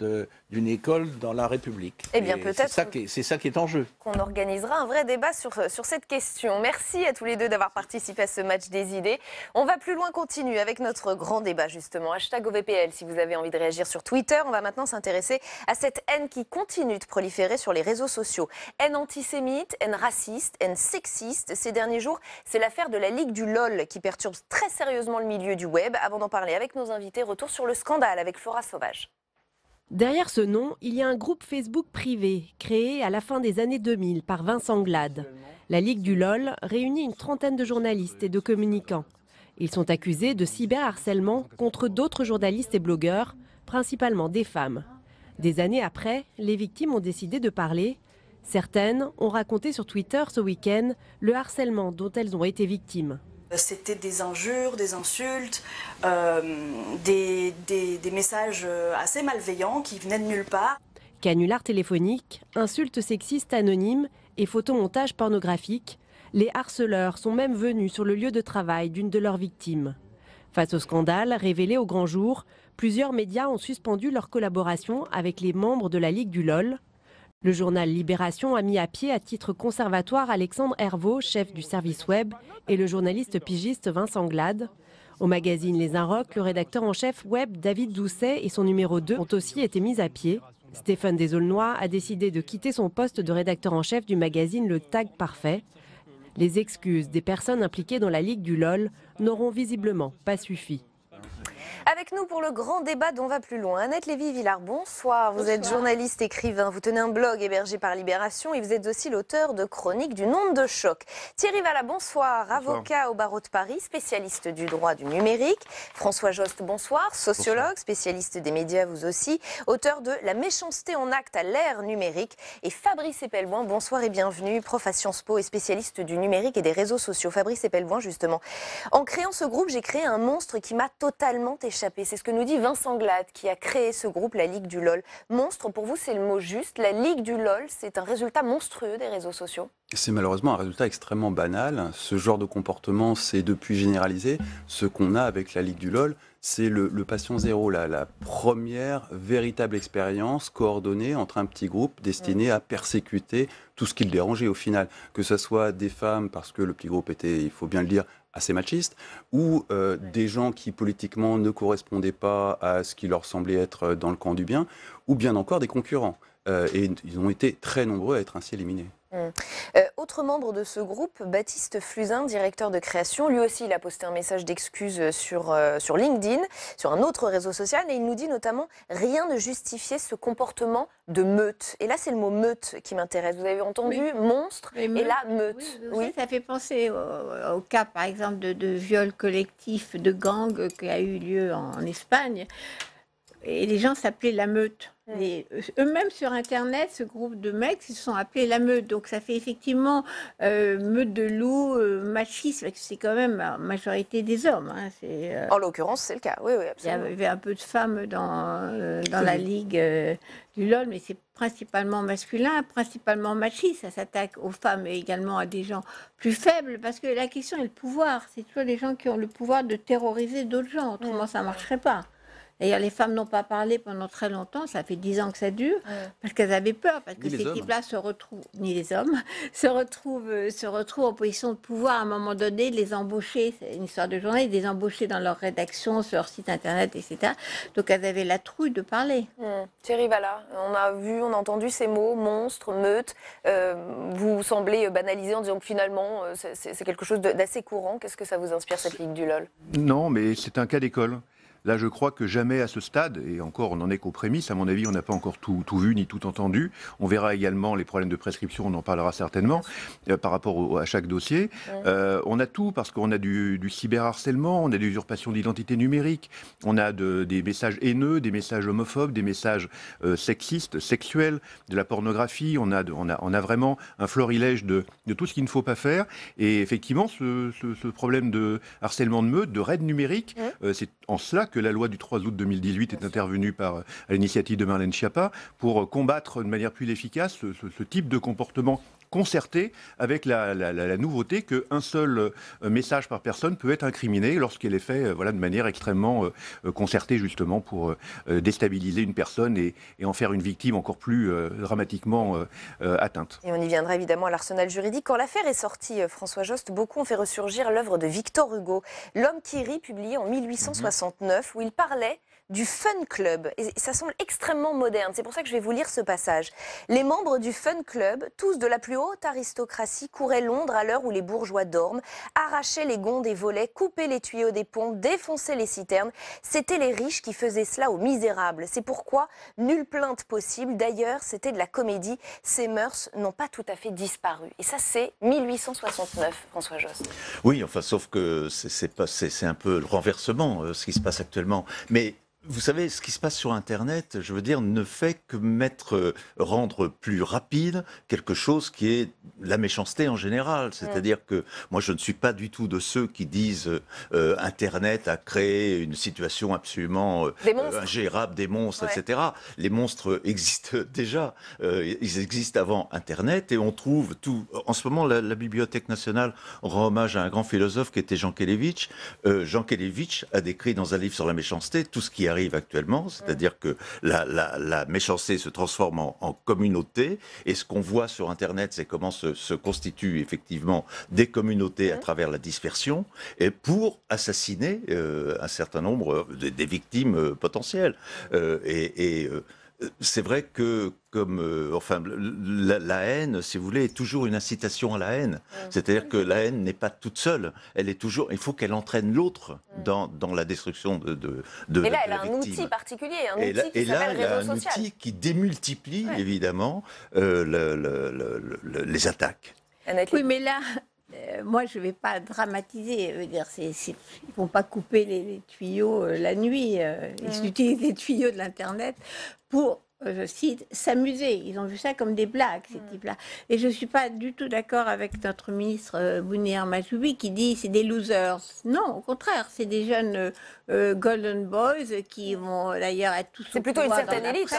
d'une école dans la République. Eh bien, peut-être c'est ça qui est en jeu. Qu'on organisera un vrai débat sur cette question. Merci à tous les deux d'avoir participé à ce match des idées. On va plus loin, continue avec notre grand débat justement. #OVPL si vous avez envie de réagir sur Twitter. On va maintenant s'intéresser à cette haine qui continue de proliférer sur les réseaux sociaux. Haine antisémite, haine raciste, haine sexiste. Ces derniers jours, c'est l'affaire de la Ligue du LOL qui perturbe très sérieusement le milieu du web. Avant d'en parler avec nos invités, retour sur le scandale avec Flora Sauvage. Derrière ce nom, il y a un groupe Facebook privé créé à la fin des années 2000 par Vincent Glade. La Ligue du LOL réunit une trentaine de journalistes et de communicants. Ils sont accusés de cyberharcèlement contre d'autres journalistes et blogueurs, principalement des femmes. Des années après, les victimes ont décidé de parler. Certaines ont raconté sur Twitter ce week-end le harcèlement dont elles ont été victimes. C'était des injures, des insultes, des messages assez malveillants qui venaient de nulle part. Canulars téléphoniques, insultes sexistes anonymes et photomontages pornographiques, les harceleurs sont même venus sur le lieu de travail d'une de leurs victimes. Face au scandale révélé au grand jour, plusieurs médias ont suspendu leur collaboration avec les membres de la Ligue du LOL. Le journal Libération a mis à pied à titre conservatoire Alexandre Hervaux, chef du service web, et le journaliste pigiste Vincent Glade. Au magazine Les Inrocks, le rédacteur en chef web David Doucet et son numéro 2 ont aussi été mis à pied. Stéphane Desaulnois a décidé de quitter son poste de rédacteur en chef du magazine Le Tag Parfait. Les excuses des personnes impliquées dans la Ligue du LOL n'auront visiblement pas suffi. Avec nous pour le grand débat dont on va plus loin. Annette Lévy-Villard, bonsoir. Vous êtes journaliste, écrivain, vous tenez un blog hébergé par Libération et vous êtes aussi l'auteur de chroniques d'une onde de choc. Thierry Vallat, bonsoir. Avocat au barreau de Paris, spécialiste du droit du numérique. François Jost, bonsoir. Sociologue, spécialiste des médias, vous aussi. Auteur de La méchanceté en acte à l'ère numérique. Et Fabrice Epelboin, bonsoir et bienvenue. Prof à Sciences Po et spécialiste du numérique et des réseaux sociaux. Fabrice Epelboin, justement. En créant ce groupe, j'ai créé un monstre qui m'a totalement échappé. C'est ce que nous dit Vincent Glade qui a créé ce groupe, la Ligue du LOL. Monstre, pour vous, c'est le mot juste. La Ligue du LOL, c'est un résultat monstrueux des réseaux sociaux. C'est malheureusement un résultat extrêmement banal. Ce genre de comportement s'est depuis généralisé. Ce qu'on a avec la Ligue du LOL, c'est le patient zéro, la première véritable expérience coordonnée entre un petit groupe destiné à persécuter tout ce qui le dérangeait au final. Que ce soit des femmes, parce que le petit groupe était, il faut bien le dire, assez machistes, ou des gens qui politiquement ne correspondaient pas à ce qui leur semblait être dans le camp du bien, ou bien encore des concurrents. Et ils ont été très nombreux à être ainsi éliminés. Autre membre de ce groupe, Baptiste Flusin, directeur de création, lui aussi il a posté un message d'excuse sur LinkedIn, sur un autre réseau social, et il nous dit notamment « Rien ne justifiait ce comportement de meute ». Et là c'est le mot meute qui m'intéresse. Vous avez entendu monstre et là meute. Oui, ça fait penser au cas par exemple de viol collectif de gang qui a eu lieu en Espagne. Et les gens s'appelaient la meute. Eux-mêmes sur Internet, ce groupe de mecs, ils se sont appelés la meute. Donc ça fait effectivement meute de loups, machisme, c'est quand même la majorité des hommes. Hein. En l'occurrence, c'est le cas, oui, absolument. Il y avait un peu de femmes dans la ligue du LOL, mais c'est principalement masculin, principalement machiste. Ça s'attaque aux femmes et également à des gens plus faibles, parce que la question est le pouvoir. C'est toujours les gens qui ont le pouvoir de terroriser d'autres gens, autrement ça ne marcherait pas. D'ailleurs, les femmes n'ont pas parlé pendant très longtemps, ça fait 10 ans que ça dure, parce qu'elles avaient peur, parce que ces types-là se retrouvent, ni les hommes, se retrouvent en position de pouvoir à un moment donné, les embaucher, c'est une histoire de journée, les embaucher dans leur rédaction, sur leur site internet, etc. Donc elles avaient la trouille de parler. Thierry Vallat, on a entendu ces mots, monstre, meute, vous semblez banaliser en disant que finalement c'est quelque chose d'assez courant. Qu'est-ce que ça vous inspire, cette ligue du LOL? Non, mais c'est un cas d'école. Là, je crois que jamais à ce stade, et encore on n'en est qu'aux prémices, à mon avis, on n'a pas encore tout vu ni tout entendu. On verra également les problèmes de prescription, on en parlera certainement, par rapport à chaque dossier. On a tout, parce qu'on a du cyberharcèlement, on a de l'usurpation d'identité numérique, on a des messages haineux, des messages homophobes, des messages sexistes, sexuels, de la pornographie, on a vraiment un florilège de tout ce qu'il ne faut pas faire. Et effectivement, ce problème de harcèlement de meute, de raid numérique, c'est en cela que la loi du 3 août 2018 est intervenue à l'initiative de Marlène Schiappa pour combattre de manière plus efficace ce type de comportement concerté, avec la nouveauté qu'un seul message par personne peut être incriminé lorsqu'il est fait de manière extrêmement concertée, justement pour déstabiliser une personne et en faire une victime encore plus dramatiquement atteinte. Et on y viendra évidemment à l'arsenal juridique. Quand l'affaire est sortie, François Jost, beaucoup ont fait ressurgir l'œuvre de Victor Hugo, L'homme qui rit, publié en 1869, où il parlait du Fun Club. Et ça semble extrêmement moderne. C'est pour ça que je vais vous lire ce passage. Les membres du Fun Club, tous de la plus haute aristocratie, couraient Londres à l'heure où les bourgeois dorment, arrachaient les gonds des volets, coupaient les tuyaux des pompes, défonçaient les citernes. C'étaient les riches qui faisaient cela aux misérables. C'est pourquoi nulle plainte possible. D'ailleurs, c'était de la comédie. Ces mœurs n'ont pas tout à fait disparu. Et ça, c'est 1869, François Jost. Oui, enfin, sauf que c'est un peu le renversement, ce qui se passe actuellement. Mais vous savez, ce qui se passe sur Internet, je veux dire, ne fait que rendre plus rapide quelque chose qui est la méchanceté en général. C'est-à-dire que moi, je ne suis pas du tout de ceux qui disent Internet a créé une situation absolument ingérable, des monstres, etc. Les monstres existent déjà. Ils existent avant Internet et on trouve tout. En ce moment, la Bibliothèque nationale rend hommage à un grand philosophe qui était Jean Kelevitch. Jean Kelevitch a décrit dans un livre sur la méchanceté tout ce qui arrive actuellement, c'est-à-dire que la méchanceté se transforme en communauté, et ce qu'on voit sur Internet, c'est comment se constituent effectivement des communautés à travers la dispersion, et pour assassiner un certain nombre des victimes potentielles. C'est vrai que la haine, si vous voulez, est toujours une incitation à la haine. C'est-à-dire que la haine n'est pas toute seule. Elle est toujours. Il faut qu'elle entraîne l'autre dans la destruction de Et là, elle la a un victime. outil particulier, un outil qui s'appelle elle a réseau un social. outil qui démultiplie évidemment les attaques. Oui, mais là. Moi, je ne vais pas dramatiser. Je veux dire, ils ne vont pas couper les tuyaux la nuit. Ils utilisent les tuyaux de l'Internet pour, je cite, s'amuser. Ils ont vu ça comme des blagues, ces types-là. Et je ne suis pas du tout d'accord avec notre ministre Bouhir Majoubi qui dit c'est des losers. Non, au contraire, c'est des jeunes golden boys qui vont d'ailleurs être tous. C'est plutôt une certaine élite.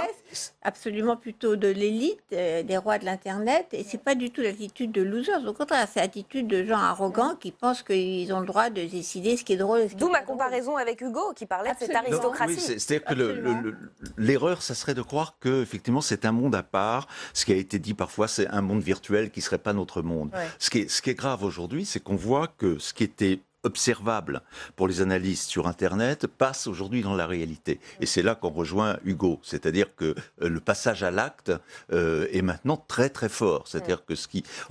Absolument plutôt de l'élite, des rois de l'Internet. Et c'est pas du tout l'attitude de losers. Au contraire, c'est l'attitude de gens arrogants qui pensent qu'ils ont le droit de décider ce qui est drôle. D'où ma comparaison avec Hugo qui parlait de cette aristocratie. Oui, c'est-à-dire que l'erreur, ça serait de croire que effectivement c'est un monde à part. Ce qui a été dit parfois, c'est un monde virtuel qui serait pas notre monde. Ce qui est grave aujourd'hui, c'est qu'on voit que ce qui était observable pour les analystes sur Internet passe aujourd'hui dans la réalité. Et c'est là qu'on rejoint Hugo. C'est-à-dire que le passage à l'acte est maintenant très très fort. C'est-à-dire que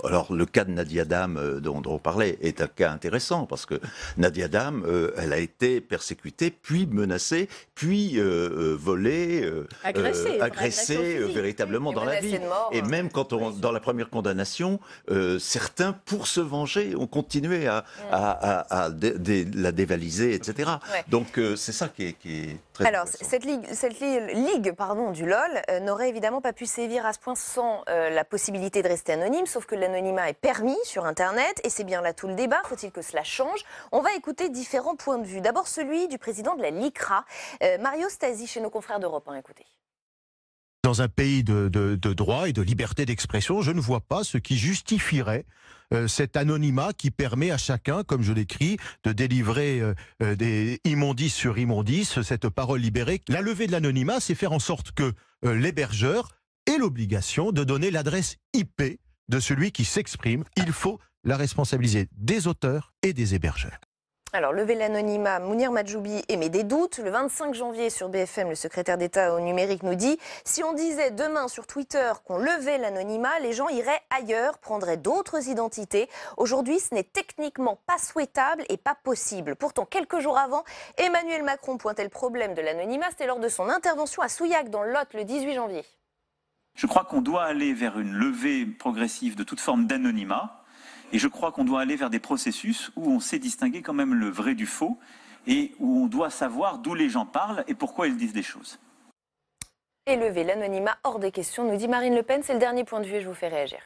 Alors le cas de Nadia Dam dont on parlait est un cas intéressant parce que Nadia Dam, elle a été persécutée, puis menacée, puis volée, agressée véritablement dans la vie. Et même quand dans la première condamnation, certains, pour se venger, ont continué à la dévaliser, etc. Ouais. Donc c'est ça qui est très Alors, intéressant. cette ligue du LOL n'aurait évidemment pas pu sévir à ce point sans la possibilité de rester anonyme, sauf que l'anonymat est permis sur Internet, et c'est bien là tout le débat. Faut-il que cela change? On va écouter différents points de vue. D'abord celui du président de la LICRA, Mario Stasi, chez nos confrères d'Europe 1. Écoutez. Dans un pays de droit et de liberté d'expression, je ne vois pas ce qui justifierait cet anonymat qui permet à chacun, comme je l'écris, de délivrer des immondices sur immondices, cette parole libérée. La levée de l'anonymat, c'est faire en sorte que l'hébergeur ait l'obligation de donner l'adresse IP de celui qui s'exprime. Il faut la responsabiliser des auteurs et des hébergeurs. Alors, lever l'anonymat, Mounir Majoubi émet des doutes. Le 25 janvier, sur BFM, le secrétaire d'État au numérique nous dit « Si on disait demain sur Twitter qu'on levait l'anonymat, les gens iraient ailleurs, prendraient d'autres identités. Aujourd'hui, ce n'est techniquement pas souhaitable et pas possible. » Pourtant, quelques jours avant, Emmanuel Macron pointait le problème de l'anonymat. C'était lors de son intervention à Souillac, dans le Lot, le 18 janvier. Je crois qu'on doit aller vers une levée progressive de toute forme d'anonymat. Et je crois qu'on doit aller vers des processus où on sait distinguer quand même le vrai du faux et où on doit savoir d'où les gens parlent et pourquoi ils disent des choses. Et lever l'anonymat hors des questions, nous dit Marine Le Pen. C'est le dernier point de vue et je vous fais réagir.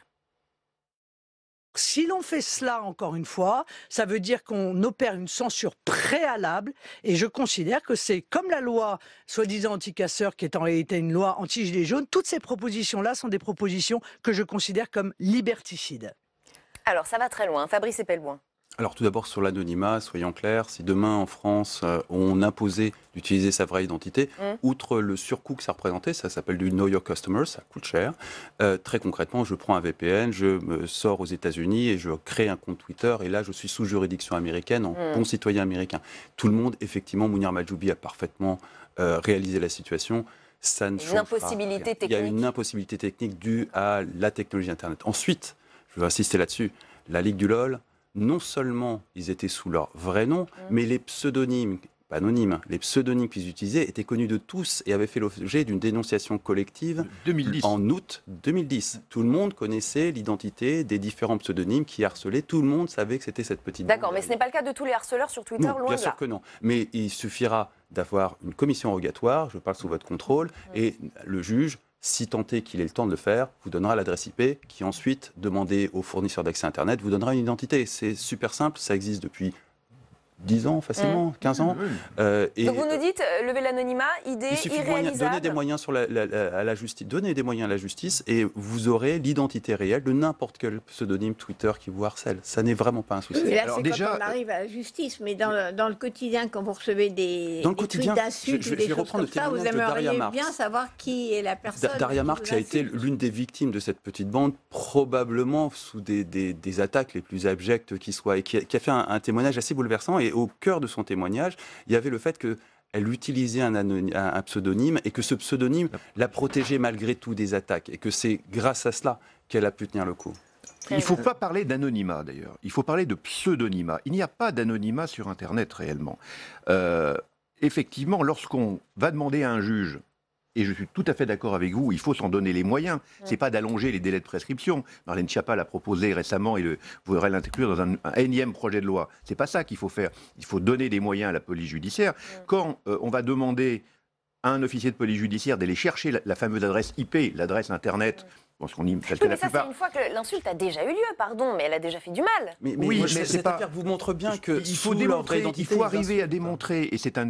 Si l'on fait cela, encore une fois, ça veut dire qu'on opère une censure préalable et je considère que c'est comme la loi soi-disant anti-casseurs qui est en réalité une loi anti-gilets jaunes. Toutes ces propositions-là sont des propositions que je considère comme liberticides. Alors, ça va très loin. Fabrice Epelboin. Alors tout d'abord sur l'anonymat, soyons clairs, si demain en France on imposait d'utiliser sa vraie identité, outre le surcoût que ça représentait, ça s'appelle du Know Your Customer, ça coûte cher. Très concrètement, je prends un VPN, je me sors aux États-Unis et je crée un compte Twitter et là je suis sous juridiction américaine en bon citoyen américain. Tout le monde, effectivement, Mounir Majoubi a parfaitement réalisé la situation. Ça ne changera rien. Il y a une impossibilité technique due à la technologie Internet. Ensuite, je veux insister là-dessus, la Ligue du LOL, non seulement ils étaient sous leur vrai nom, mais les pseudonymes, pas anonymes, les pseudonymes qu'ils utilisaient étaient connus de tous et avaient fait l'objet d'une dénonciation collective 2010. En août 2010. Tout le monde connaissait l'identité des différents pseudonymes qui harcelaient, tout le monde savait que c'était cette petite... D'accord, mais ce n'est pas le cas de tous les harceleurs sur Twitter, Non, loin bien de sûr là. que non. Mais il suffira d'avoir une commission rogatoire, je parle sous votre contrôle, et le juge, si tant est qu'il ait le temps de le faire, vous donnera l'adresse IP, qui ensuite, demandée au fournisseur d'accès Internet, vous donnera une identité. C'est super simple, ça existe depuis 10 ans facilement, 15 ans. Et donc vous nous dites, lever l'anonymat, idée irréalisable. Donnez des moyens à la justice, donnez des moyens à la justice et vous aurez l'identité réelle de n'importe quel pseudonyme Twitter qui vous harcèle. Ça n'est vraiment pas un souci. Et là, c'est quand on arrive à la justice, mais dans le quotidien, quand vous recevez des tweets d'insultes ou des choses comme ça, vous aimeriez bien savoir qui est la personne. Daria Marx a été l'une des victimes de cette petite bande, probablement sous des attaques les plus abjectes qui soient, et qui a fait un témoignage assez bouleversant. Et au cœur de son témoignage, il y avait le fait qu'elle utilisait un pseudonyme et que ce pseudonyme la protégeait malgré tout des attaques et que c'est grâce à cela qu'elle a pu tenir le coup. Il ne faut pas parler d'anonymat d'ailleurs, il faut parler de pseudonymat. Il n'y a pas d'anonymat sur Internet réellement. Effectivement, lorsqu'on va demander à un juge, et je suis tout à fait d'accord avec vous, il faut s'en donner les moyens. Ce n'est pas d'allonger les délais de prescription. Marlène Schiappa l'a proposé récemment et voudrait l'inclure dans un énième projet de loi. Ce n'est pas ça qu'il faut faire. Il faut donner des moyens à la police judiciaire. Quand on va demander à un officier de police judiciaire d'aller chercher la fameuse adresse IP, l'adresse Internet, parce qu'on y... mais ça, c'est une fois que l'insulte a déjà eu lieu, pardon, mais elle a déjà fait du mal. Mais cette affaire vous montre bien que il faut démontrer, il faut arriver à démontrer, et c'est un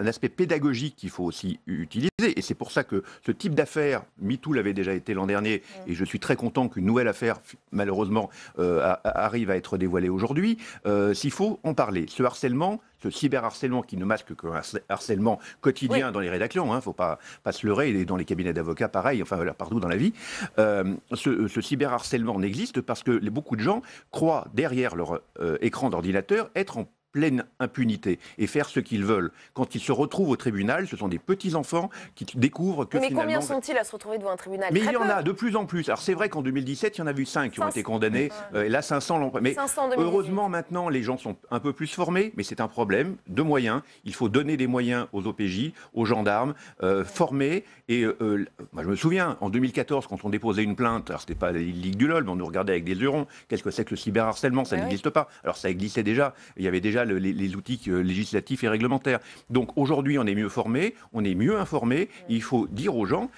aspect pédagogique qu'il faut aussi utiliser, et c'est pour ça que ce type d'affaire, MeToo l'avait déjà été l'an dernier, et je suis très content qu'une nouvelle affaire, malheureusement, arrive à être dévoilée aujourd'hui. S'il faut en parler, ce harcèlement, ce cyberharcèlement qui ne masque qu'un harcèlement quotidien dans les rédactions, il ne faut pas se leurrer, et dans les cabinets d'avocats, pareil, enfin voilà, partout dans la vie. Ce cyberharcèlement n'existe parce que beaucoup de gens croient derrière leur écran d'ordinateur être en pleine impunité et faire ce qu'ils veulent. Quand ils se retrouvent au tribunal, ce sont des petits-enfants qui découvrent que mais finalement... combien sont-ils à se retrouver devant un tribunal? Mais Très il y en peu. a de plus en plus. Alors c'est vrai qu'en 2017, il y en a eu 5 qui ont été condamnés. Et là, 500 l'ont... Mais 500 en 2018. heureusement, maintenant, les gens sont un peu plus formés, mais c'est un problème de moyens. Il faut donner des moyens aux OPJ, aux gendarmes, formés. Et moi, je me souviens, en 2014, quand on déposait une plainte, alors c'était pas la Ligue du LOL, mais on nous regardait avec des yeux ronds. Qu'est-ce que c'est que le cyberharcèlement? Ça n'existe pas. Alors ça existait déjà. Il y avait déjà les outils législatifs et réglementaires. Donc aujourd'hui, on est mieux formé, on est mieux informé. Il faut dire aux gens,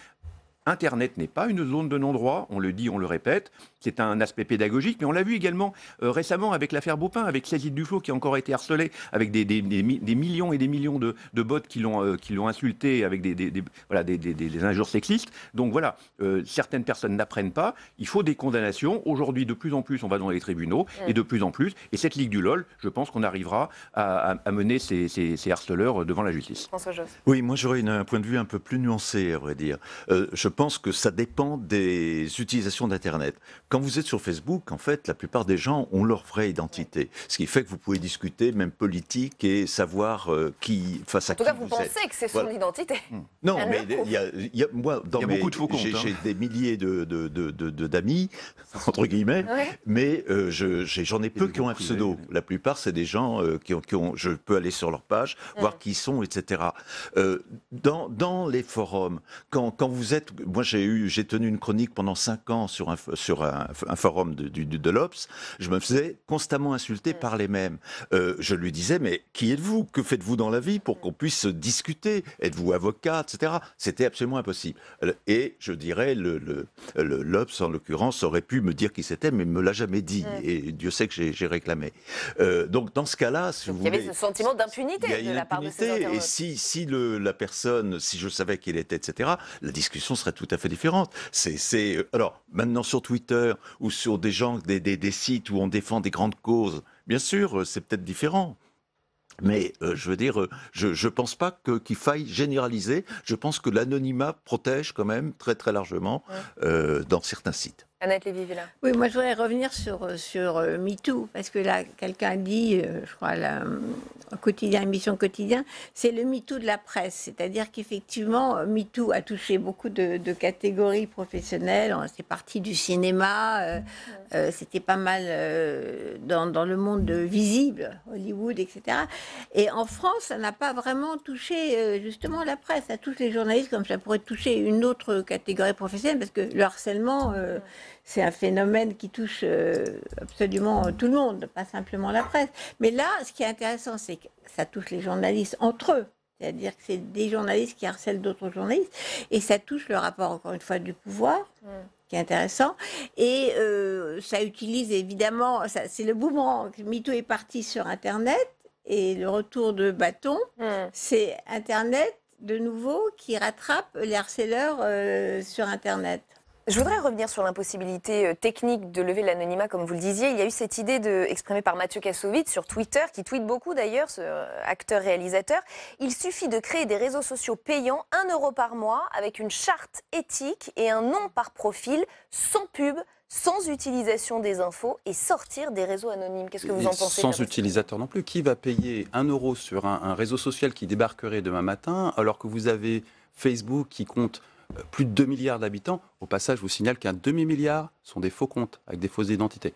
Internet n'est pas une zone de non-droit, on le dit, on le répète, c'est un aspect pédagogique, mais on l'a vu également récemment avec l'affaire Baupin, avec Cécile Duflot qui a encore été harcelée, avec des millions et des millions de bots qui l'ont insulté avec des injures sexistes. Donc voilà, certaines personnes n'apprennent pas, il faut des condamnations. Aujourd'hui, de plus en plus, on va dans les tribunaux, et de plus en plus, et cette Ligue du LOL, je pense qu'on arrivera à mener ces harceleurs devant la justice. François Josse. Oui, moi j'aurais un point de vue un peu plus nuancé, à vrai dire. Je pense que ça dépend des utilisations d'Internet. Quand vous êtes sur Facebook, en fait, la plupart des gens ont leur vraie identité. Ce qui fait que vous pouvez discuter, même politique, et savoir qui face à qui vous êtes. En tout cas, vous pensez que c'est son identité. Non, mais il y a beaucoup de faux comptes. J'ai des milliers d'amis, entre guillemets, mais j'en ai peu qui ont un pseudo. La plupart, c'est des gens qui ont... Je peux aller sur leur page, voir qui ils sont, etc. Dans les forums, quand vous êtes... Moi, j'ai tenu une chronique pendant 5 ans sur un forum de l'Obs. Je me faisais constamment insulter par les mêmes. Je lui disais, mais qui êtes-vous? Que faites-vous dans la vie pour qu'on puisse discuter? Êtes-vous avocat, etc. C'était absolument impossible. Et je dirais, l'Obs, en l'occurrence, aurait pu me dire qui c'était, mais ne me l'a jamais dit. Et Dieu sait que j'ai réclamé. Donc, dans ce cas-là, si vous voulez... Il y avait ce sentiment d'impunité de la part de ces internautes. Et si la personne, si je savais qui elle était, etc., la discussion serait tout à fait différente. Alors, maintenant sur Twitter ou sur des sites où on défend des grandes causes, bien sûr, c'est peut-être différent. Mais je veux dire, je pense pas qu'il faille généraliser. Je pense que l'anonymat protège quand même très très largement dans certains sites. Annette Lévy-Villa. Oui, moi je voudrais revenir sur MeToo, parce que là, quelqu'un a dit, je crois, émission quotidien, c'est le MeToo de la presse. C'est-à-dire qu'effectivement, MeToo a touché beaucoup de catégories professionnelles. C'est parti du cinéma, c'était pas mal dans le monde visible, Hollywood, etc. Et en France, ça n'a pas vraiment touché justement la presse. Ça touche les journalistes comme ça pourrait toucher une autre catégorie professionnelle, parce que le harcèlement... c'est un phénomène qui touche absolument tout le monde, pas simplement la presse. Mais là, ce qui est intéressant, c'est que ça touche les journalistes entre eux. C'est-à-dire que c'est des journalistes qui harcèlent d'autres journalistes. Et ça touche le rapport, encore une fois, du pouvoir, qui est intéressant. Et ça utilise évidemment... C'est le boomerang. MeToo est parti sur Internet. Et le retour de bâton, c'est Internet, de nouveau, qui rattrape les harceleurs sur Internet. Je voudrais revenir sur l'impossibilité technique de lever l'anonymat, comme vous le disiez. Il y a eu cette idée exprimée par Mathieu Kassovitz sur Twitter, qui tweete beaucoup d'ailleurs, ce acteur-réalisateur. Il suffit de créer des réseaux sociaux payants, 1 euro par mois, avec une charte éthique et un nom par profil, sans pub, sans utilisation des infos et sortir des réseaux anonymes. Qu'est-ce que vous en pensez? Sans utilisateur non plus. Qui va payer 1 euro sur un réseau social qui débarquerait demain matin, alors que vous avez Facebook qui compte plus de 2 milliards d'habitants? Au passage, je vous signale qu'un demi-milliard sont des faux comptes avec des fausses identités.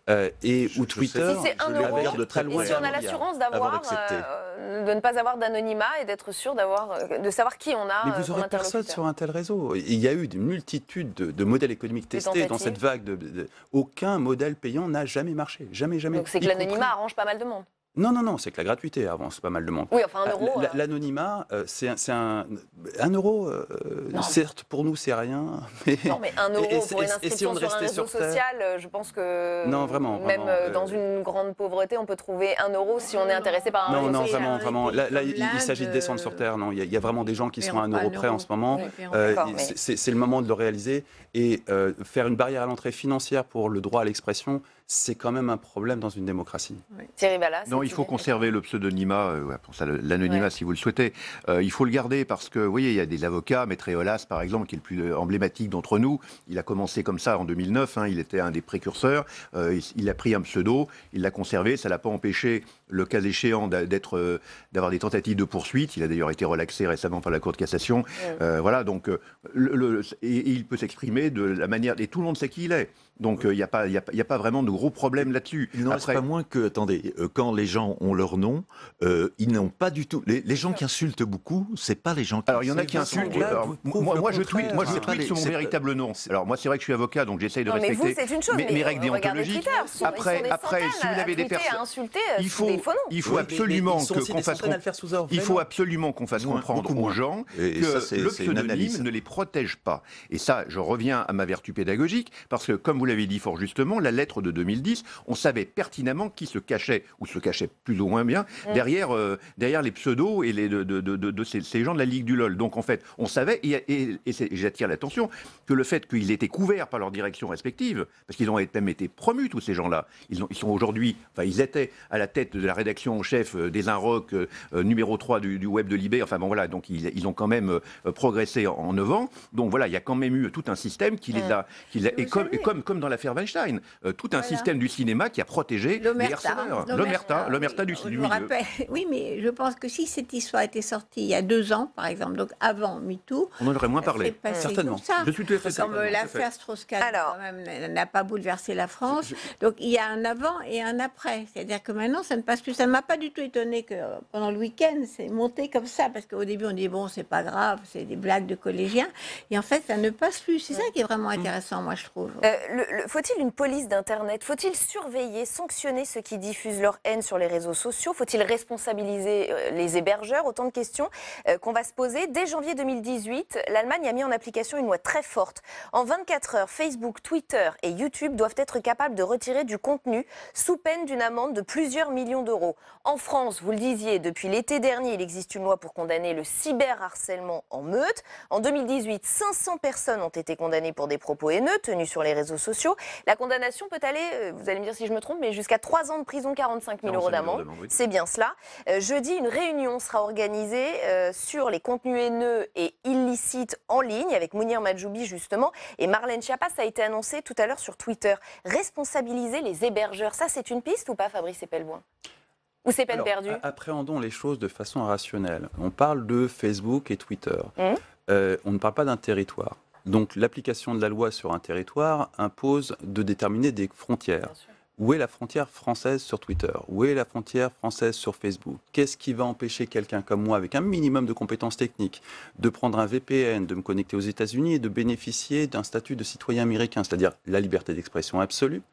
Ou Twitter, si c'est 1 euro, de très loin, et si on a l'assurance de ne pas avoir d'anonymat et d'être sûr de savoir qui on a. Mais vous n'aurez personne sur un tel réseau. Il y a eu une multitude de modèles économiques testés dans cette vague. Aucun modèle payant n'a jamais marché. Jamais. Donc c'est que l'anonymat arrange pas mal de monde. Non, c'est que la gratuité avance pas mal de monde. Oui, enfin 1 euro. L'anonymat, c'est 1 euro, certes, pour nous, c'est rien. Mais... Non, mais 1 euro pour une inscription sur un réseau social, je pense que non, vraiment, même dans une grande pauvreté, on peut trouver 1 euro si on est intéressé par un réseau social. Non, vraiment. Là, il s'agit de descendre sur terre. Non, il y a vraiment des gens qui sont à 1 euro près en ce moment. C'est le moment de le réaliser. Et faire une barrière à l'entrée financière pour le droit à l'expression, c'est quand même un problème dans une démocratie. Thierry Ballas. Non, il faut conserver le pseudonymat, l'anonymat si vous le souhaitez. Il faut le garder parce que, vous voyez, il y a des avocats, Maître Eolas par exemple, qui est le plus emblématique d'entre nous. Il a commencé comme ça en 2009, il était un des précurseurs. Il a pris un pseudo, il l'a conservé, ça ne l'a pas empêché, le cas échéant, d'avoir des tentatives de poursuite. Il a d'ailleurs été relaxé récemment par la Cour de cassation. Voilà, donc, et il peut s'exprimer de la manière, et tout le monde sait qui il est. Donc il n'y a pas vraiment de gros problèmes là-dessus. Il n'en reste pas moins que, attendez, quand les gens ont leur nom, ils n'ont pas du tout... Les gens qui insultent beaucoup, c'est pas les gens qui... Alors il y en a qui insultent. Moi je tweete sur mon véritable nom. Alors moi c'est vrai que je suis avocat, donc j'essaye de respecter mes règles déontologiques. Après, si vous avez des personnes... Il faut absolument qu'on fasse comprendre aux gens que le pseudonyme ne les protège pas. Et ça, je reviens à ma vertu pédagogique, parce que comme vous l'avez dit fort justement, la lettre de 2010, on savait pertinemment qui se cachait, ou se cachait plus ou moins bien, derrière les pseudos et de ces gens de la Ligue du LOL. Donc en fait, on savait, et j'attire l'attention, que le fait qu'ils étaient couverts par leurs directions respectives, parce qu'ils ont même été promus, tous ces gens-là, ils sont aujourd'hui, ils étaient à la tête de la rédaction en chef des Inrocks, numéro 3 du web de Libé, enfin bon voilà, donc ils ont quand même progressé en 9 ans. Donc voilà, il y a quand même eu tout un système qui les a... Et comme dans l'affaire Weinstein, tout un système du cinéma qui a protégé les harceleurs. L'omerta du milieu. Oui, mais je pense que si cette histoire était sortie il y a 2 ans, par exemple, donc avant MeToo, on en aurait moins parlé, certainement. Je suis tout à fait d'accord. Comme l'affaire Strauss-Kahn, quand même, n'a pas bouleversé la France. Donc il y a un avant et un après. C'est-à-dire que maintenant, ça ne passe plus. Ça ne m'a pas du tout étonné que pendant le week-end, c'est monté comme ça, parce qu'au début, on dit bon, c'est pas grave, c'est des blagues de collégiens. Et en fait, ça ne passe plus. C'est ça qui est vraiment intéressant, moi, je trouve. Faut-il une police d'Internet? Faut-il surveiller, sanctionner ceux qui diffusent leur haine sur les réseaux sociaux? Faut-il responsabiliser les hébergeurs? Autant de questions qu'on va se poser. Dès janvier 2018, l'Allemagne a mis en application une loi très forte. En 24 heures, Facebook, Twitter et YouTube doivent être capables de retirer du contenu sous peine d'une amende de plusieurs millions d'euros. En France, vous le disiez, depuis l'été dernier, il existe une loi pour condamner le cyberharcèlement en meute. En 2018, 500 personnes ont été condamnées pour des propos haineux tenus sur les réseaux sociaux. La condamnation peut aller, vous allez me dire si je me trompe, mais jusqu'à 3 ans de prison, 45 000 euros d'amende. Oui. C'est bien cela. Jeudi, une réunion sera organisée sur les contenus haineux et illicites en ligne avec Mounir Majoubi justement. Et Marlène Schiappa, ça a été annoncé tout à l'heure sur Twitter. Responsabiliser les hébergeurs, ça c'est une piste ou pas, Fabrice Epelboin? Ou c'est peine perdue? Appréhendons les choses de façon rationnelle. On parle de Facebook et Twitter. On ne parle pas d'un territoire. Donc l'application de la loi sur un territoire impose de déterminer des frontières. Où est la frontière française sur Twitter? Où est la frontière française sur Facebook? Qu'est-ce qui va empêcher quelqu'un comme moi, avec un minimum de compétences techniques, de prendre un VPN, de me connecter aux États-Unis et de bénéficier d'un statut de citoyen américain, c'est-à-dire la liberté d'expression absolue?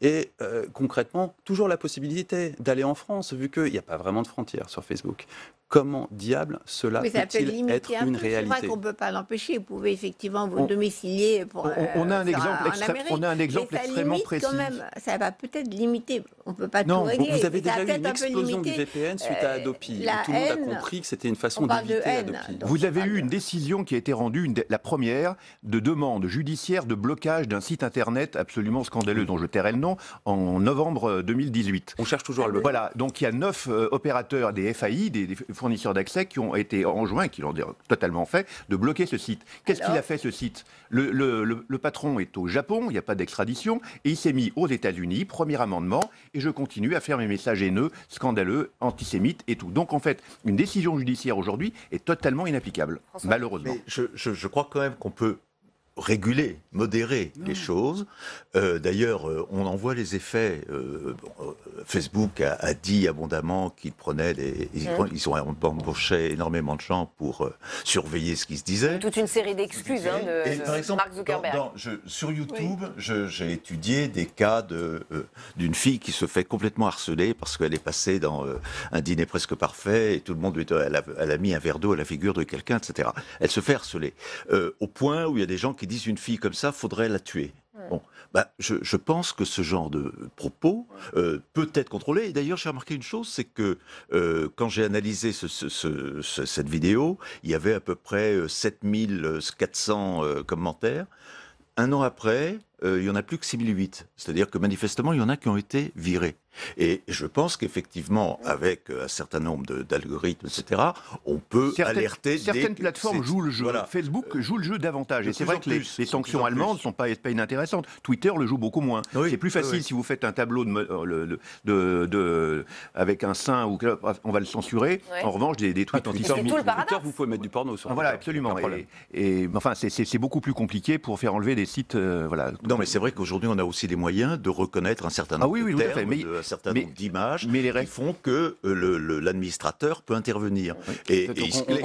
Et concrètement, toujours la possibilité d'aller en France, vu qu'il n'y a pas vraiment de frontières sur Facebook. Comment diable cela peut-il être une réalité? C'est vrai qu'on ne peut pas l'empêcher. Vous pouvez effectivement vous domicilier pour on a un exemple extrêmement précis. Quand même, ça va peut-être limiter. On ne peut pas tout régler. Vous avez déjà eu une explosion du VPN suite à Adopi. Tout le monde a compris que c'était une façon d'éviter Adopi. Vous avez eu une décision qui a été rendue, la première, de demande judiciaire de blocage d'un site internet absolument scandaleux, dont je tairai le nom, en novembre 2018. On cherche toujours à le bloquer. Voilà, donc il y a 9 opérateurs des FAI, des fournisseurs d'accès, qui ont été enjoints, qui l'ont totalement fait, de bloquer ce site. Qu'est-ce qu'il a fait, ce site? Le patron est au Japon, il n'y a pas d'extradition, et il s'est mis aux États-Unis, premier amendement, et je continue à faire mes messages haineux, scandaleux, antisémites et tout. Donc en fait, une décision judiciaire aujourd'hui est totalement inapplicable, malheureusement. Mais je crois quand même qu'on peut réguler, modérer les choses. D'ailleurs, on en voit les effets. Facebook a dit abondamment qu'ils prenaient ils ont embauché énormément de gens pour surveiller ce qui se disait. Toute une série d'excuses par exemple, Mark Zuckerberg. Sur YouTube, j'ai étudié des cas d'une fille qui se fait complètement harceler parce qu'elle est passée dans un dîner presque parfait et tout le monde elle a mis un verre d'eau à la figure de quelqu'un, etc. Elle se fait harceler. Au point où il y a des gens qui disent une fille comme ça, faudrait la tuer. Bon, je pense que ce genre de propos peut être contrôlé. Et d'ailleurs, j'ai remarqué une chose, c'est que quand j'ai analysé cette vidéo, il y avait à peu près 7400 commentaires. Un an après, il n'y en a plus que 6008. C'est-à-dire que manifestement, il y en a qui ont été virés. Et je pense qu'effectivement, avec un certain nombre d'algorithmes, etc., on peut alerter. Certaines plateformes jouent le jeu. Voilà. Facebook joue le jeu davantage. Et c'est vrai que les sanctions allemandes ne sont pas inintéressantes. Twitter le joue beaucoup moins. Oui, c'est plus facile si vous faites un tableau avec un sein, ou on va le censurer. Ouais. En revanche, des tweets C'est tout le paradoxe. Vous pouvez mettre du porno sur Voilà, Twitter, absolument. aucun problème. Et enfin, c'est beaucoup plus compliqué pour faire enlever des sites. Voilà. Non, mais c'est vrai qu'aujourd'hui, on a aussi les moyens de reconnaître un certain nombre de termes, un certain nombre d'images qui font que l'administrateur peut intervenir. Et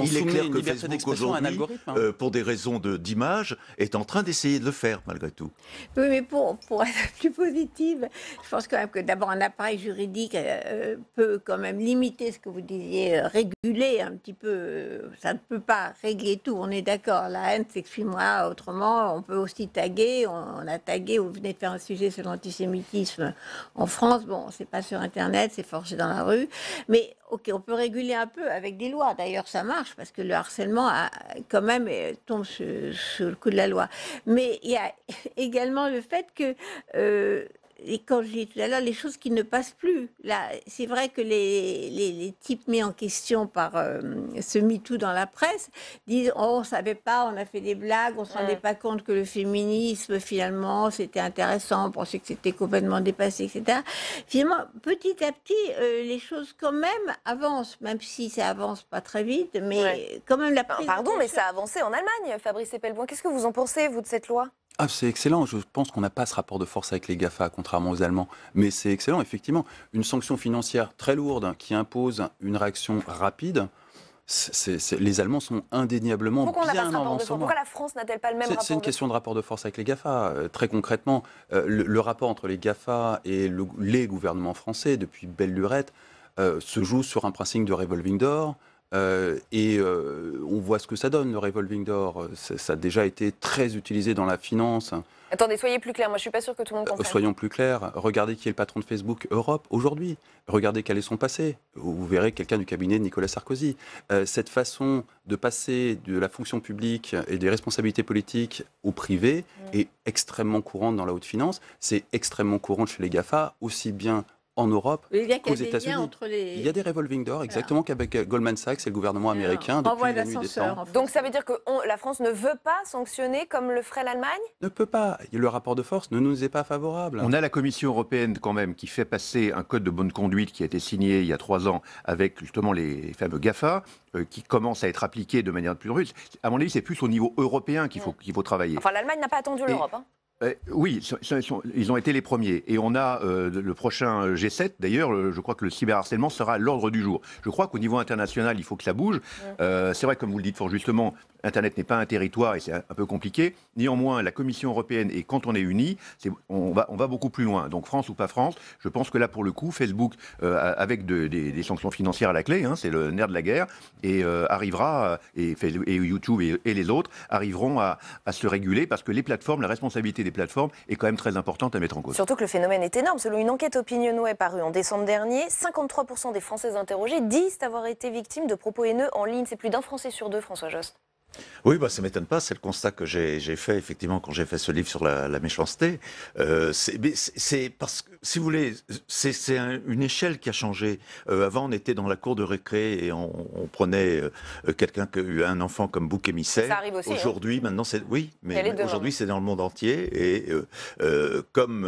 il est clair que Facebook, aujourd'hui, pour des raisons d'image, est en train d'essayer de le faire, malgré tout. Oui, mais pour être plus positive, je pense quand même que d'abord un appareil juridique peut quand même limiter ce que vous disiez, réguler un petit peu. Ça ne peut pas régler tout, on est d'accord. La haine s'exprimera autrement. On peut aussi taguer. On a tagué, vous venez de faire un sujet sur l'antisémitisme en France. Bon, c'est pas sur Internet, c'est forgé dans la rue. Mais ok, on peut réguler un peu avec des lois. D'ailleurs, ça marche parce que le harcèlement quand même tombe sous le coup de la loi. Mais il y a également le fait que et quand je disais tout à l'heure, les choses qui ne passent plus. Là, c'est vrai que les types mis en question par ce MeToo dans la presse disent « Oh, on ne savait pas, on a fait des blagues, on ne se rendait pas compte que le féminisme, finalement, c'était intéressant, on pensait que c'était complètement dépassé, etc. » Finalement, petit à petit, les choses quand même avancent, même si ça avance pas très vite, mais quand même la prise... Pardon, mais ça a avancé en Allemagne, Fabrice Epelboin. Qu'est-ce que vous en pensez, vous, de cette loi ? Ah, c'est excellent. Je pense qu'on n'a pas ce rapport de force avec les GAFA, contrairement aux Allemands. Mais c'est excellent, effectivement. Une sanction financière très lourde qui impose une réaction rapide, les Allemands sont indéniablement bien en avancement. Pourquoi la France n'a-t-elle pas le même rapport de force ? C'est une question de rapport de force avec les GAFA. Très concrètement, le rapport entre les GAFA et les gouvernements français, depuis belle lurette, se joue sur un principe de revolving door. On voit ce que ça donne, le revolving door. Ça a déjà été très utilisé dans la finance. Attendez, soyez plus clair. Moi, je suis pas sûre que tout le monde comprenne. Soyons plus clairs. Regardez qui est le patron de Facebook Europe aujourd'hui. Regardez quel est son passé. Vous verrez quelqu'un du cabinet de Nicolas Sarkozy. Cette façon de passer de la fonction publique et des responsabilités politiques au privé est extrêmement courante dans la haute finance. C'est extrêmement courant chez les GAFA, aussi bien en Europe qu'aux États-Unis. Il y a des revolving doors, exactement, qu'avec Goldman Sachs et le gouvernement américain depuis la nuit des temps. Donc ça veut dire que la France ne veut pas sanctionner comme le ferait l'Allemagne ? Ne peut pas. Le rapport de force ne nous est pas favorable. On a la Commission européenne quand même qui fait passer un code de bonne conduite qui a été signé il y a 3 ans avec justement les fameux GAFA qui commence à être appliqué de manière plus rude. À mon avis, c'est plus au niveau européen qu'il faut travailler. Enfin, l'Allemagne n'a pas attendu l'Europe. Oui, ils ont été les premiers. Et on a le prochain G7, d'ailleurs, je crois que le cyberharcèlement sera à l'ordre du jour. Je crois qu'au niveau international, il faut que ça bouge. C'est vrai, comme vous le dites fort justement, Internet n'est pas un territoire et c'est un peu compliqué. Néanmoins, la Commission européenne, et quand on est unis, on va beaucoup plus loin. Donc France ou pas France, je pense que là, pour le coup, Facebook, avec des sanctions financières à la clé, c'est le nerf de la guerre, et arrivera, et YouTube et les autres, arriveront à se réguler, parce que les plateformes, la responsabilité des plateformes est quand même très importante à mettre en cause. Surtout que le phénomène est énorme. Selon une enquête Opinionway parue en décembre dernier, 53% des Français interrogés disent avoir été victimes de propos haineux en ligne. C'est plus d'un Français sur 2, François Jost. Oui, ça ne m'étonne pas, c'est le constat que j'ai fait effectivement quand j'ai fait ce livre sur la méchanceté. C'est parce que, si vous voulez, c'est une échelle qui a changé. Avant, on était dans la cour de récré et on prenait quelqu'un qui a eu un enfant comme bouc émissaire. Ça arrive aussi. Aujourd'hui, maintenant, mais aujourd'hui, c'est dans le monde entier. Et comme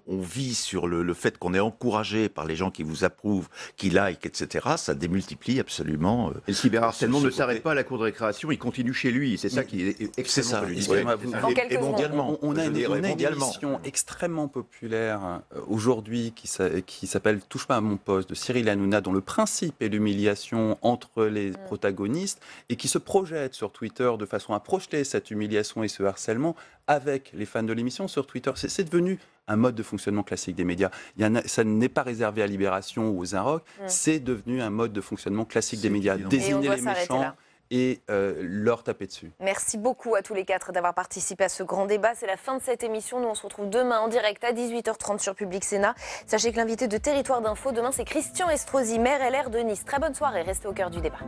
on vit sur le fait qu'on est encouragé par les gens qui vous approuvent, qui like, etc., ça démultiplie absolument. Et le cyberharcèlement ne s'arrête pas à la cour de récréation, il continue chez lui, c'est ça qui est extrêmement et mondialement. On a une émission extrêmement populaire aujourd'hui qui s'appelle « Touche pas à mon poste » de Cyril Hanouna, dont le principe est l'humiliation entre les protagonistes et qui se projette sur Twitter de façon à projeter cette humiliation et ce harcèlement avec les fans de l'émission sur Twitter. C'est devenu un mode de fonctionnement classique des médias. Ça n'est pas réservé à Libération ou aux Inrock, c'est devenu un mode de fonctionnement classique des médias. Désigner les méchants et leur taper dessus. Merci beaucoup à tous les 4 d'avoir participé à ce grand débat. C'est la fin de cette émission. Nous, on se retrouve demain en direct à 18h30 sur Public Sénat. Sachez que l'invité de Territoire d'Info, demain, c'est Christian Estrosi, maire LR de Nice. Très bonne soirée, restez au cœur du débat.